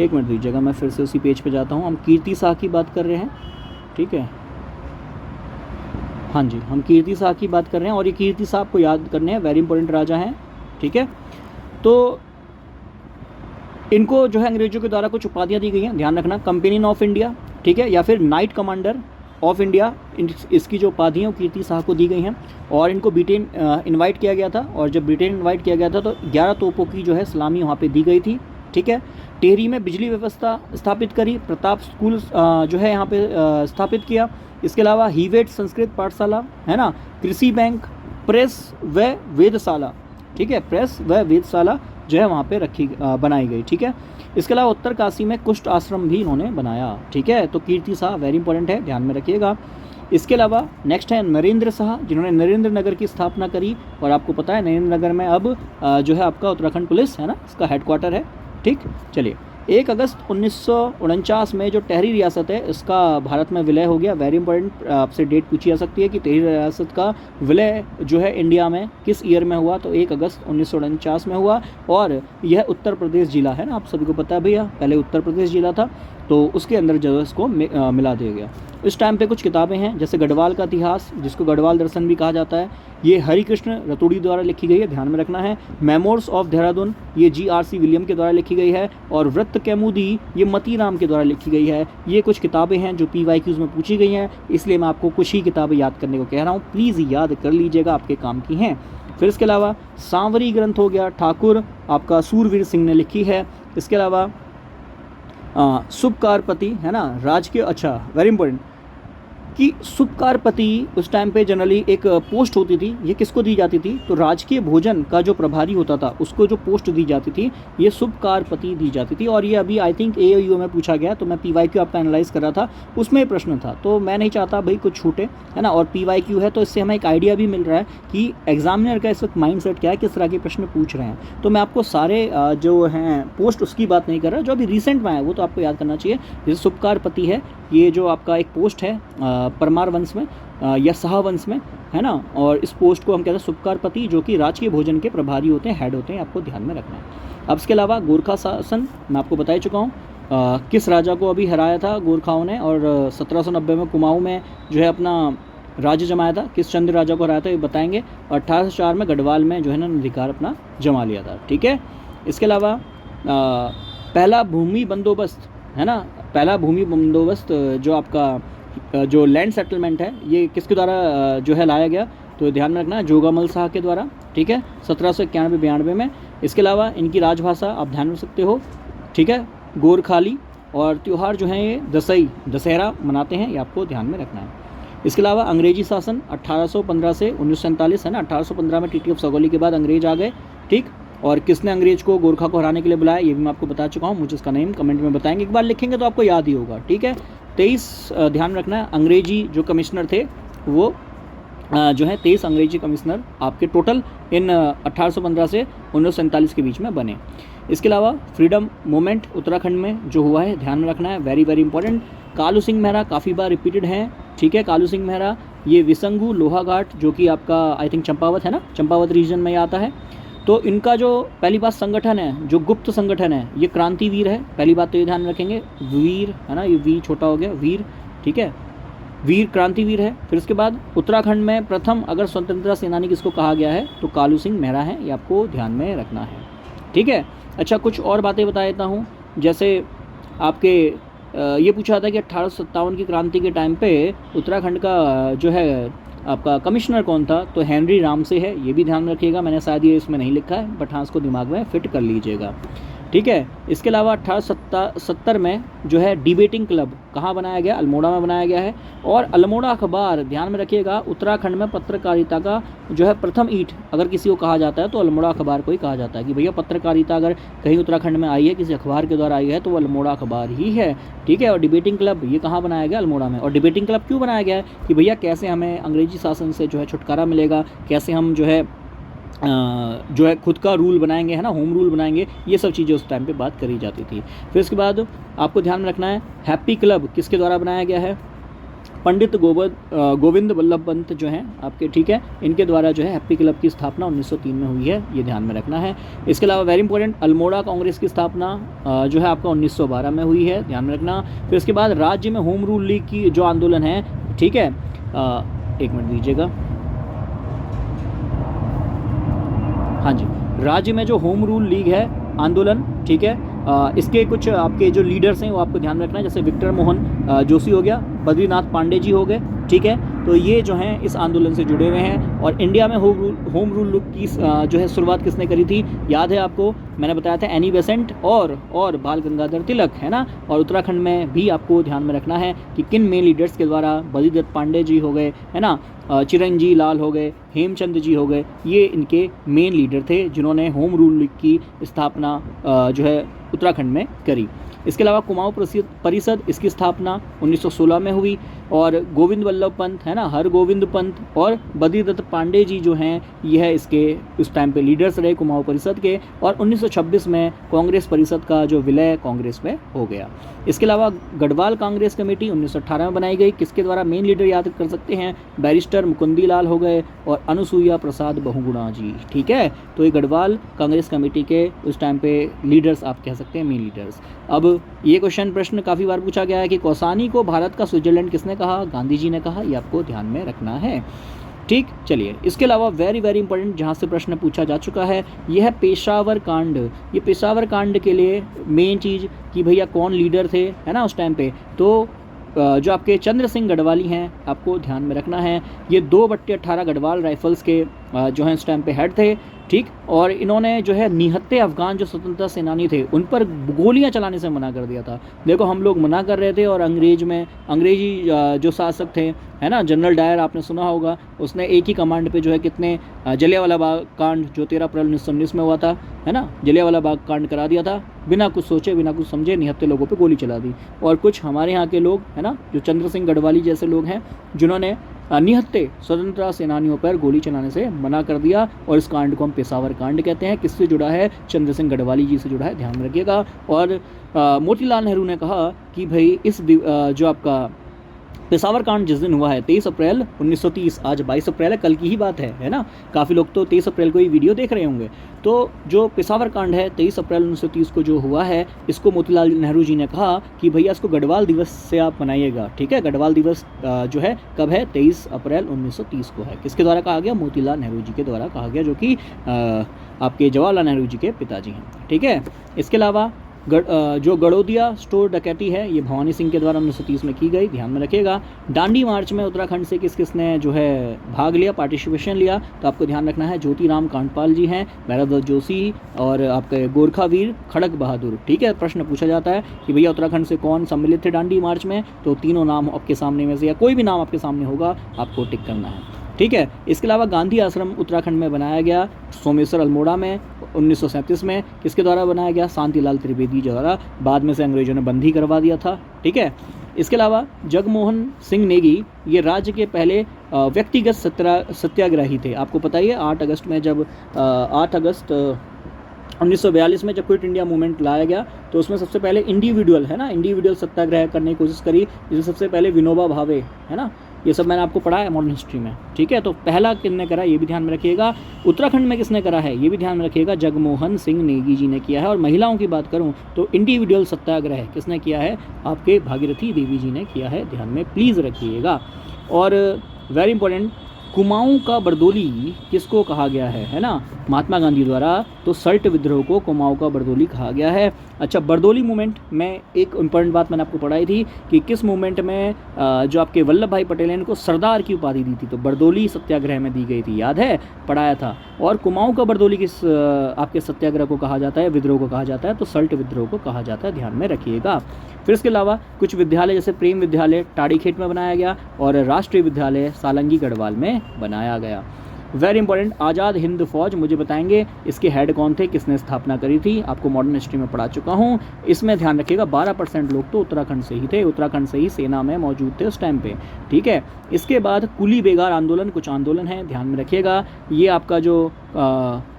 एक मिनट दीजिएगा, मैं फिर से उसी पेज पे जाता हूँ। हम कीर्ति शाह की बात कर रहे हैं, ठीक है, हाँ जी, हम कीर्ति शाह की बात कर रहे हैं। और ये कीर्ति शाह आपको याद करने हैं, वेरी इंपॉर्टेंट राजा हैं, ठीक है। तो इनको जो है अंग्रेजों के द्वारा कुछ उपाधियाँ दी गई हैं, ध्यान रखना, कंपेनियन ऑफ इंडिया, ठीक है, या फिर नाइट कमांडर ऑफ इंडिया, इसकी जो उपाधियाँ वो कीर्ति शाह को दी गई हैं। और इनको ब्रिटेन इनवाइट किया गया था, और जब ब्रिटेन इनवाइट किया गया था तो 11 तोपों की जो है सलामी वहाँ पे दी गई थी, ठीक है। टेहरी में बिजली व्यवस्था स्थापित करी, प्रताप स्कूल जो है यहाँ पे स्थापित किया। इसके अलावा हीवेट संस्कृत पाठशाला, है ना, कृषि बैंक, प्रेस व वेधशाला, ठीक है, प्रेस व वेधशाला जो है वहाँ पे बनाई गई, ठीक है। इसके अलावा उत्तरकाशी में कुष्ठ आश्रम भी इन्होंने बनाया, ठीक है। तो कीर्ति शाह वेरी इंपॉर्टेंट है, ध्यान में रखिएगा। इसके अलावा नेक्स्ट है नरेंद्र शाह, जिन्होंने नरेंद्र नगर की स्थापना करी। और आपको पता है नरेंद्र नगर में अब जो है आपका उत्तराखंड पुलिस, है ना, इसका हेडक्वार्टर है, ठीक। चलिए, 1 अगस्त 1949 में जो टेहरी रियासत है इसका भारत में विलय हो गया। वेरी इंपॉर्टेंट, आपसे डेट पूछी जा सकती है कि टेहरी रियासत का विलय जो है इंडिया में किस ईयर में हुआ, तो 1 अगस्त 1949 में हुआ। और यह उत्तर प्रदेश जिला है ना, आप सभी को पता है भैया, पहले उत्तर प्रदेश जिला था, तो उसके अंदर जो है इसको मिला दिया गया। इस टाइम पे कुछ किताबें हैं, जैसे गढ़वाल का इतिहास, जिसको गढ़वाल दर्शन भी कहा जाता है, ये हरिकृष्ण रतूड़ी द्वारा लिखी गई है, ध्यान में रखना है। मेमोर्स ऑफ देहरादून, ये GRC विलियम के द्वारा लिखी गई है। और वृत्त कैमुदी, ये मती राम के द्वारा लिखी गई है। ये कुछ किताबें हैं जो PYQs में पूछी गई हैं, इसलिए मैं आपको कुछ ही किताबें याद करने को कह रहा हूँ, प्लीज़ याद कर लीजिएगा, आपके काम की हैं। फिर इसके अलावा सांवरी ग्रंथ हो गया, ठाकुर आपका सूरवीर सिंह ने लिखी है। इसके अलावा सुबकारपति, है ना, राजकीय, अच्छा वेरी इंपॉर्टेंट, कि सुबकारपति उस टाइम पे जनरली एक पोस्ट होती थी। ये किसको दी जाती थी, तो राजकीय भोजन का जो प्रभारी होता था उसको जो पोस्ट दी जाती थी ये सुबकारपति दी जाती थी। और ये अभी आई थिंक AOU में पूछा गया, तो मैं PYQ आपका एनालाइज कर रहा था, उसमें प्रश्न था, तो मैं नहीं चाहता भाई कुछ छूटे, है ना। और PYQ है तो इससे हमें एक आइडिया भी मिल रहा है कि एग्जामिनर का इस वक्त माइंड सेट क्या है, किस तरह के प्रश्न पूछ रहे हैं। तो मैं आपको सारे जो हैं पोस्ट उसकी बात नहीं कर रहा, जो अभी रिसेंट में है वो तो आपको याद करना चाहिए। जैसे सुबकारपति है, ये जो आपका एक पोस्ट है परमार वंश में या शाह वंश में, है ना। और इस पोस्ट को हम कहते हैं सुबकारपति, जो कि राजकीय भोजन के प्रभारी होते हैं, हेड होते हैं, आपको ध्यान में रखना है। अब इसके अलावा गोरखा शासन मैं आपको बता ही चुका हूँ, किस राजा को अभी हराया था गोरखाओं ने, और 1790 में कुमाऊँ में जो है अपना राज्य जमाया था, किस चंद्र राजा को हराया था ये बताएंगे। और 1804 में गढ़वाल में जो है ना अधिकार अपना जमा लिया था, ठीक है। इसके अलावा पहला भूमि बंदोबस्त, है ना, पहला भूमि बंदोबस्त जो आपका जो लैंड सेटलमेंट है ये किसके द्वारा जो है लाया गया, तो ध्यान में रखना जोगामल शाह के द्वारा, ठीक है, 1791-92 में। इसके अलावा इनकी राजभाषा आप ध्यान रख सकते हो, ठीक है, गोरखाली। और त्यौहार जो हैं ये दशहरा मनाते हैं, ये आपको ध्यान में रखना है। इसके अलावा अंग्रेजी शासन 1815 से 1947, है ना, 1815 में ट्रीटी ऑफ सगोली के बाद अंग्रेज आ गए, ठीक। और किसने अंग्रेज को गोरखा को हराने के लिए बुलाया, ये भी मैं आपको बता चुका हूँ, मुझे इसका नेम कमेंट में बताएंगे, एक बार लिखेंगे तो आपको याद ही होगा, ठीक है। 23 ध्यान रखना है, अंग्रेजी जो कमिश्नर थे वो जो है 23 अंग्रेजी कमिश्नर आपके टोटल इन 1815 से 1947 के बीच में बने। इसके अलावा फ्रीडम मूवमेंट उत्तराखंड में जो हुआ है ध्यान में रखना है, very very important. Kalu Singh Mehra काफ़ी बार रिपीटेड हैं, ठीक है। कालू सिंह मेहरा ये विसंगू लोहाघाट जो कि आपका आई थिंक चंपावत है ना, चंपावत रीजन में आता है। तो इनका जो पहली बात संगठन है, जो गुप्त संगठन है, ये क्रांतिवीर है, पहली बात तो ये ध्यान में रखेंगे, वीर है ना, ये वी छोटा हो गया वीर, ठीक है, वीर क्रांतिवीर है। फिर उसके बाद उत्तराखंड में प्रथम अगर स्वतंत्रता सेनानी किसको कहा गया है तो कालू सिंह मेहरा है, ये आपको ध्यान में रखना है, ठीक है। अच्छा, कुछ और बातें बता देता हूँ, जैसे आपके ये पूछा था कि 1857 की क्रांति के टाइम पे उत्तराखंड का जो है आपका कमिश्नर कौन था, तो हेनरी रामसे है, ये भी ध्यान में रखिएगा, मैंने शायद ये इसमें नहीं लिखा है बट हाँ इसको दिमाग में फिट कर लीजिएगा, ठीक है। इसके अलावा 1870 में जो है डिबेटिंग क्लब कहाँ बनाया गया, अल्मोड़ा में बनाया गया है। और अल्मोड़ा अखबार ध्यान में रखिएगा, उत्तराखंड में पत्रकारिता का जो है प्रथम ईंट अगर किसी को कहा जाता है तो अल्मोड़ा अखबार को ही कहा जाता है कि भैया पत्रकारिता अगर कहीं उत्तराखंड में आई है, किसी अखबार के द्वारा आई है तो वो अल्मोड़ा अखबार ही है, ठीक है। और डिबेटिंग क्लब ये कहाँ बनाया गया, अल्मोड़ा में। और डिबेटिंग क्लब क्यों बनाया गया है कि भैया कैसे हमें अंग्रेजी शासन से जो है छुटकारा मिलेगा, कैसे हम जो है खुद का रूल बनाएंगे, है ना, होम रूल बनाएंगे, ये सब चीज़ें उस टाइम पे बात करी जाती थी। फिर इसके बाद आपको ध्यान में रखना है हैप्पी क्लब किसके द्वारा बनाया गया है, पंडित गोविंद वल्लभ पंत जो हैं आपके, ठीक है, इनके द्वारा जो है हैप्पी क्लब की स्थापना 1903 में हुई है, ये ध्यान में रखना है। इसके अलावा वेरी इंपॉर्टेंट अल्मोड़ा कांग्रेस की स्थापना जो है आपका 1912 में हुई है, ध्यान में रखना। फिर इसके बाद राज्य में होम रूल लीग की जो आंदोलन है, ठीक है, एक मिनट दीजिएगा, हाँ जी, राज्य में जो होम रूल लीग है आंदोलन, ठीक है, इसके कुछ आपके जो लीडर्स हैं वो आपको ध्यान रखना है, जैसे विक्टर मोहन जोशी हो गया, बद्रीनाथ पांडे जी हो गए, ठीक है। तो ये जो हैं इस आंदोलन से जुड़े हुए हैं। और इंडिया में होम रूल की जो है शुरुआत किसने करी थी, याद है आपको, मैंने बताया था एनी बेसेंट और बाल गंगाधर तिलक, है ना। और उत्तराखंड में भी आपको ध्यान में रखना है कि किन मेन लीडर्स के द्वारा, बद्रीदत्त पांडे जी हो गए, है ना, चिरंजी लाल हो गए, हेमचंद जी हो गए, ये इनके मेन लीडर थे जिन्होंने होम रूल लीग की स्थापना जो है उत्तराखंड में करी। इसके अलावा कुमाऊं परिषद इसकी स्थापना 1916 में हुई। और गोविंद वल्लभ पंत, है ना, हर गोविंद पंत और बद्रीदत्त पांडे जी जो हैं यह इसके उस टाइम पे लीडर्स रहे कुमाऊं परिषद के। और 1926 में कांग्रेस परिषद का जो विलय कांग्रेस में हो गया। इसके अलावा गढ़वाल कांग्रेस कमेटी 1918 में बनाई गई, किसके द्वारा, मेन लीडर याद कर सकते हैं, बैरिस्टर मुकुंदी लाल हो गए और अनुसुईया प्रसाद बहुगुणा जी, ठीक है। तो ये गढ़वाल कांग्रेस कमेटी के उस टाइम पे लीडर्स आप कह सकते हैं, मेन लीडर्स। अब ये प्रश्न काफ़ी बार पूछा गया है कि कौसानी को भारत का स्विट्जरलैंड किसने कहा, गांधी जी ने कहा, ये आपको ध्यान में रखना है, ठीक। चलिए, इसके अलावा वेरी वेरी इंपॉर्टेंट जहाँ से प्रश्न पूछा जा चुका है, यह है पेशावर कांड। ये पेशावर कांड के लिए मेन चीज़ कि भैया कौन लीडर थे, है ना, उस टाइम पे, तो जो आपके चंद्र सिंह गढ़वाली हैं आपको ध्यान में रखना है। ये 2/18 गढ़वाल राइफल्स के जो हैं उस टाइम पे हेड थे, ठीक। और इन्होंने जो है निहत्थे अफगान जो स्वतंत्रता सेनानी थे उन पर गोलियां चलाने से मना कर दिया था। देखो, हम लोग मना कर रहे थे और अंग्रेजी जो शासक थे, है ना, जनरल डायर आपने सुना होगा, उसने एक ही कमांड पे जो है कितने जलियांवाला बाग कांड जो 13 अप्रैल 1919 में हुआ था, है ना, जलियांवाला बाग कांड करा दिया था, बिना कुछ सोचे बिना कुछ समझे निहत्थे लोगों पे गोली चला दी। और कुछ हमारे यहाँ के लोग, है ना, जो चंद्र सिंह गढ़वाली जैसे लोग हैं जिन्होंने निहत्थे स्वतंत्रता सेनानियों पर गोली चलाने से मना कर दिया। और इस कांड को हम पेशावर कांड कहते हैं। किससे जुड़ा है, चंद्र सिंह गढ़वाली जी से जुड़ा है, ध्यान में रखिएगा। और मोतीलाल नेहरू ने कहा कि भाई इस जो आपका पेशावर कांड जिस दिन हुआ है 23 अप्रैल 1930, आज 22 अप्रैल है, कल की ही बात है ना। काफ़ी लोग तो 23 अप्रैल को ये वीडियो देख रहे होंगे। तो जो पेशावर कांड है 23 अप्रैल 1930 को जो हुआ है, इसको मोतीलाल नेहरू जी ने कहा कि भैया इसको गढ़वाल दिवस से आप मनाइएगा, ठीक है। गढ़वाल दिवस जो है कब है, 23 अप्रैल 1930 को है। किसके द्वारा कहा गया, मोतीलाल नेहरू जी के द्वारा कहा गया, जो कि आपके जवाहरलाल नेहरू जी के पिताजी हैं, ठीक है। इसके अलावा जो गड़ोदिया स्टोर डकैती है ये भवानी सिंह के द्वारा 1930 में की गई, ध्यान में रखिएगा। दांडी मार्च में उत्तराखंड से किसने जो है भाग लिया, पार्टिसिपेशन लिया, तो आपको ध्यान रखना है ज्योतिराम कांडपाल जी हैं, भैरवदत्त जोशी और आपके गोरखा वीर खड़क बहादुर, ठीक है। प्रश्न पूछा जाता है कि भैया उत्तराखंड से कौन सम्मिलित थे दांडी मार्च में, तो तीनों नाम आपके सामने में से या कोई भी नाम आपके सामने होगा आपको टिक करना है, ठीक है। इसके अलावा गांधी आश्रम उत्तराखंड में बनाया गया, सोमेश्वर अल्मोड़ा में, 1937 में किसके द्वारा बनाया गया, शांतिलाल त्रिवेदी द्वारा, बाद में से अंग्रेजों ने बंद ही करवा दिया था। ठीक है, इसके अलावा जगमोहन सिंह नेगी ये राज्य के पहले व्यक्तिगत सत्याग्रही थे। आपको पता ही है 8 अगस्त में जब 8 अगस्त 1942 में जब क्विट इंडिया मूवमेंट लाया गया तो उसमें सबसे पहले इंडिविजुअल है ना, इंडिविजुअल सत्याग्रह करने की कोशिश करी, जिसमें सबसे पहले विनोबा भावे है ना, ये सब मैंने आपको पढ़ा है मॉडर्न हिस्ट्री में। ठीक है, तो पहला किसने करा ये भी ध्यान में रखिएगा। उत्तराखंड में किसने करा है ये भी ध्यान में रखिएगा, जगमोहन सिंह नेगी जी ने किया है। और महिलाओं की बात करूं तो इंडिविजुअल सत्याग्रह किसने किया है, आपके भागीरथी देवी जी ने किया है, ध्यान में प्लीज़ रखिएगा। और वेरी इंपॉर्टेंट, कुमाऊं का बरदोली किसको कहा गया है ना, महात्मा गांधी द्वारा, तो सल्ट विद्रोह को कुमाऊं का बरदोली कहा गया है। अच्छा, बरदोली मूवमेंट में एक इम्पॉर्टेंट बात मैंने आपको पढ़ाई थी कि किस मूवमेंट में जो आपके वल्लभ भाई पटेल हैं इनको सरदार की उपाधि दी थी, तो बरदोली सत्याग्रह में दी गई थी, याद है, पढ़ाया था। और कुमाऊं का बरदोली किस आपके सत्याग्रह को कहा जाता है, विद्रोह को कहा जाता है, तो सल्ट विद्रोह को कहा जाता है, ध्यान में रखिएगा। फिर इसके अलावा कुछ विद्यालय जैसे प्रेम विद्यालय टाड़ीखेत में बनाया गया और राष्ट्रीय विद्यालय सालंगी गढ़वाल में बनाया गया। वेरी इंपॉर्टेंट, आज़ाद हिंद फौज मुझे बताएंगे इसके हेड कौन थे, किसने स्थापना करी थी, आपको मॉडर्न हिस्ट्री में पढ़ा चुका हूँ। इसमें ध्यान रखिएगा 12% लोग तो उत्तराखंड से ही थे, उत्तराखंड से ही सेना में मौजूद थे उस टाइम पे। ठीक है, इसके बाद कुली बेगार आंदोलन, कुछ आंदोलन है, ध्यान में रखिएगा। ये आपका जो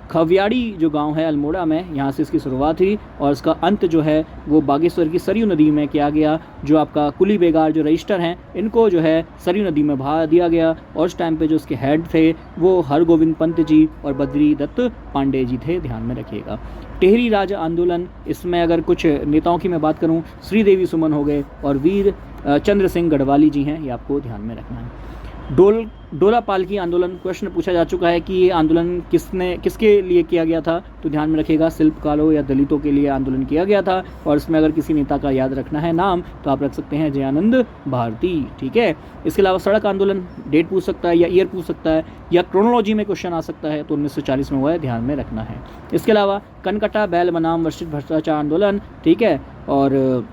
खवियाड़ी जो गांव है अल्मोड़ा में, यहाँ से इसकी शुरुआत हुई और इसका अंत जो है वो बागेश्वर की सरयू नदी में किया गया। जो आपका कुली बेगार जो रजिस्टर हैं इनको जो है सरयू नदी में बहा दिया गया और उस टाइम पे जो उसके हेड थे वो हरगोविंद पंत जी और बद्री दत्त पांडे जी थे, ध्यान में रखिएगा। टेहरी राज आंदोलन, इसमें अगर कुछ नेताओं की मैं बात करूँ, श्रीदेवी सुमन हो गए और वीर चंद्र सिंह गढ़वाली जी हैं, ये आपको ध्यान में रखना है। डोला पालकी आंदोलन, क्वेश्चन पूछा जा चुका है कि ये आंदोलन किसके लिए किया गया था, तो ध्यान में रखिएगा शिल्पकारों या दलितों के लिए आंदोलन किया गया था। और इसमें अगर किसी नेता का याद रखना है नाम तो आप रख सकते हैं जयानंद भारती। ठीक है, इसके अलावा सड़क आंदोलन, डेट पूछ सकता है या ईयर पूछ सकता है या क्रोनोलॉजी में क्वेश्चन आ सकता है, तो 1940 में हुआ है, ध्यान में रखना है। इसके अलावा कनकटा बैल बनाम वर्षित भ्रष्टाचार आंदोलन, ठीक है, और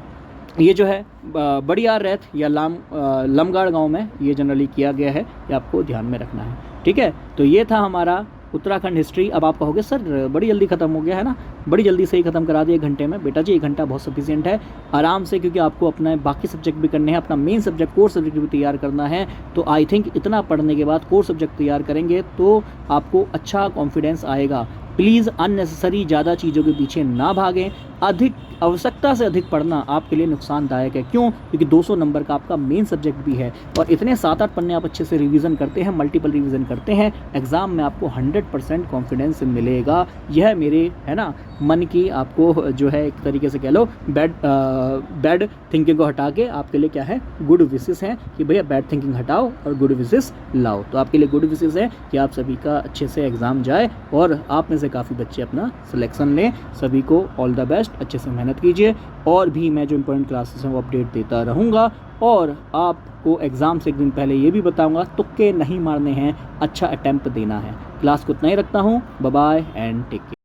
ये जो है बड़ियार रैत या लमगाड़ गांव में ये जनरली किया गया है, ये आपको ध्यान में रखना है। ठीक है, तो ये था हमारा उत्तराखंड हिस्ट्री। अब आप कहोगे सर बड़ी जल्दी ख़त्म हो गया है ना, बड़ी जल्दी से ही ख़त्म करा दिया 1 घंटे में। बेटा जी 1 घंटा बहुत सफिशिएंट है, आराम से, क्योंकि आपको अपना बाकी सब्जेक्ट भी करने हैं, अपना मेन सब्जेक्ट कोर सब्जेक्ट भी तैयार करना है। तो आई थिंक इतना पढ़ने के बाद कोर सब्जेक्ट तैयार करेंगे तो आपको अच्छा कॉन्फिडेंस आएगा। प्लीज़ अननेसेसरी ज़्यादा चीज़ों के पीछे ना भागें, अधिक आवश्यकता से अधिक पढ़ना आपके लिए नुकसानदायक है। क्यों? क्योंकि 200 नंबर का आपका मेन सब्जेक्ट भी है और इतने 7-8 पन्ने आप अच्छे से रिवीजन करते हैं, मल्टीपल रिवीजन करते हैं, एग्ज़ाम में आपको 100% कॉन्फिडेंस मिलेगा। यह मेरे है ना मन की आपको जो है एक तरीके से कह लो बैड थिंकिंग को हटा के आपके लिए क्या है गुड विशेस हैं कि भैया बैड थिंकिंग हटाओ और गुड विशेस लाओ। तो आपके लिए गुड विशेस है कि आप सभी का अच्छे से एग्ज़ाम जाए और आप में से काफ़ी बच्चे अपना सिलेक्शन लें। सभी को ऑल द बेस्ट, अच्छे से मेहनत कीजिए और भी मैं जो इंपॉर्टेंट क्लासेस हैं वो अपडेट देता रहूँगा। और आपको एग्ज़ाम से एक दिन पहले ये भी बताऊँगा तुक्के नहीं मारने हैं, अच्छा अटैम्प्ट देना है। क्लास को इतना ही रखता हूँ, bye bye and take care.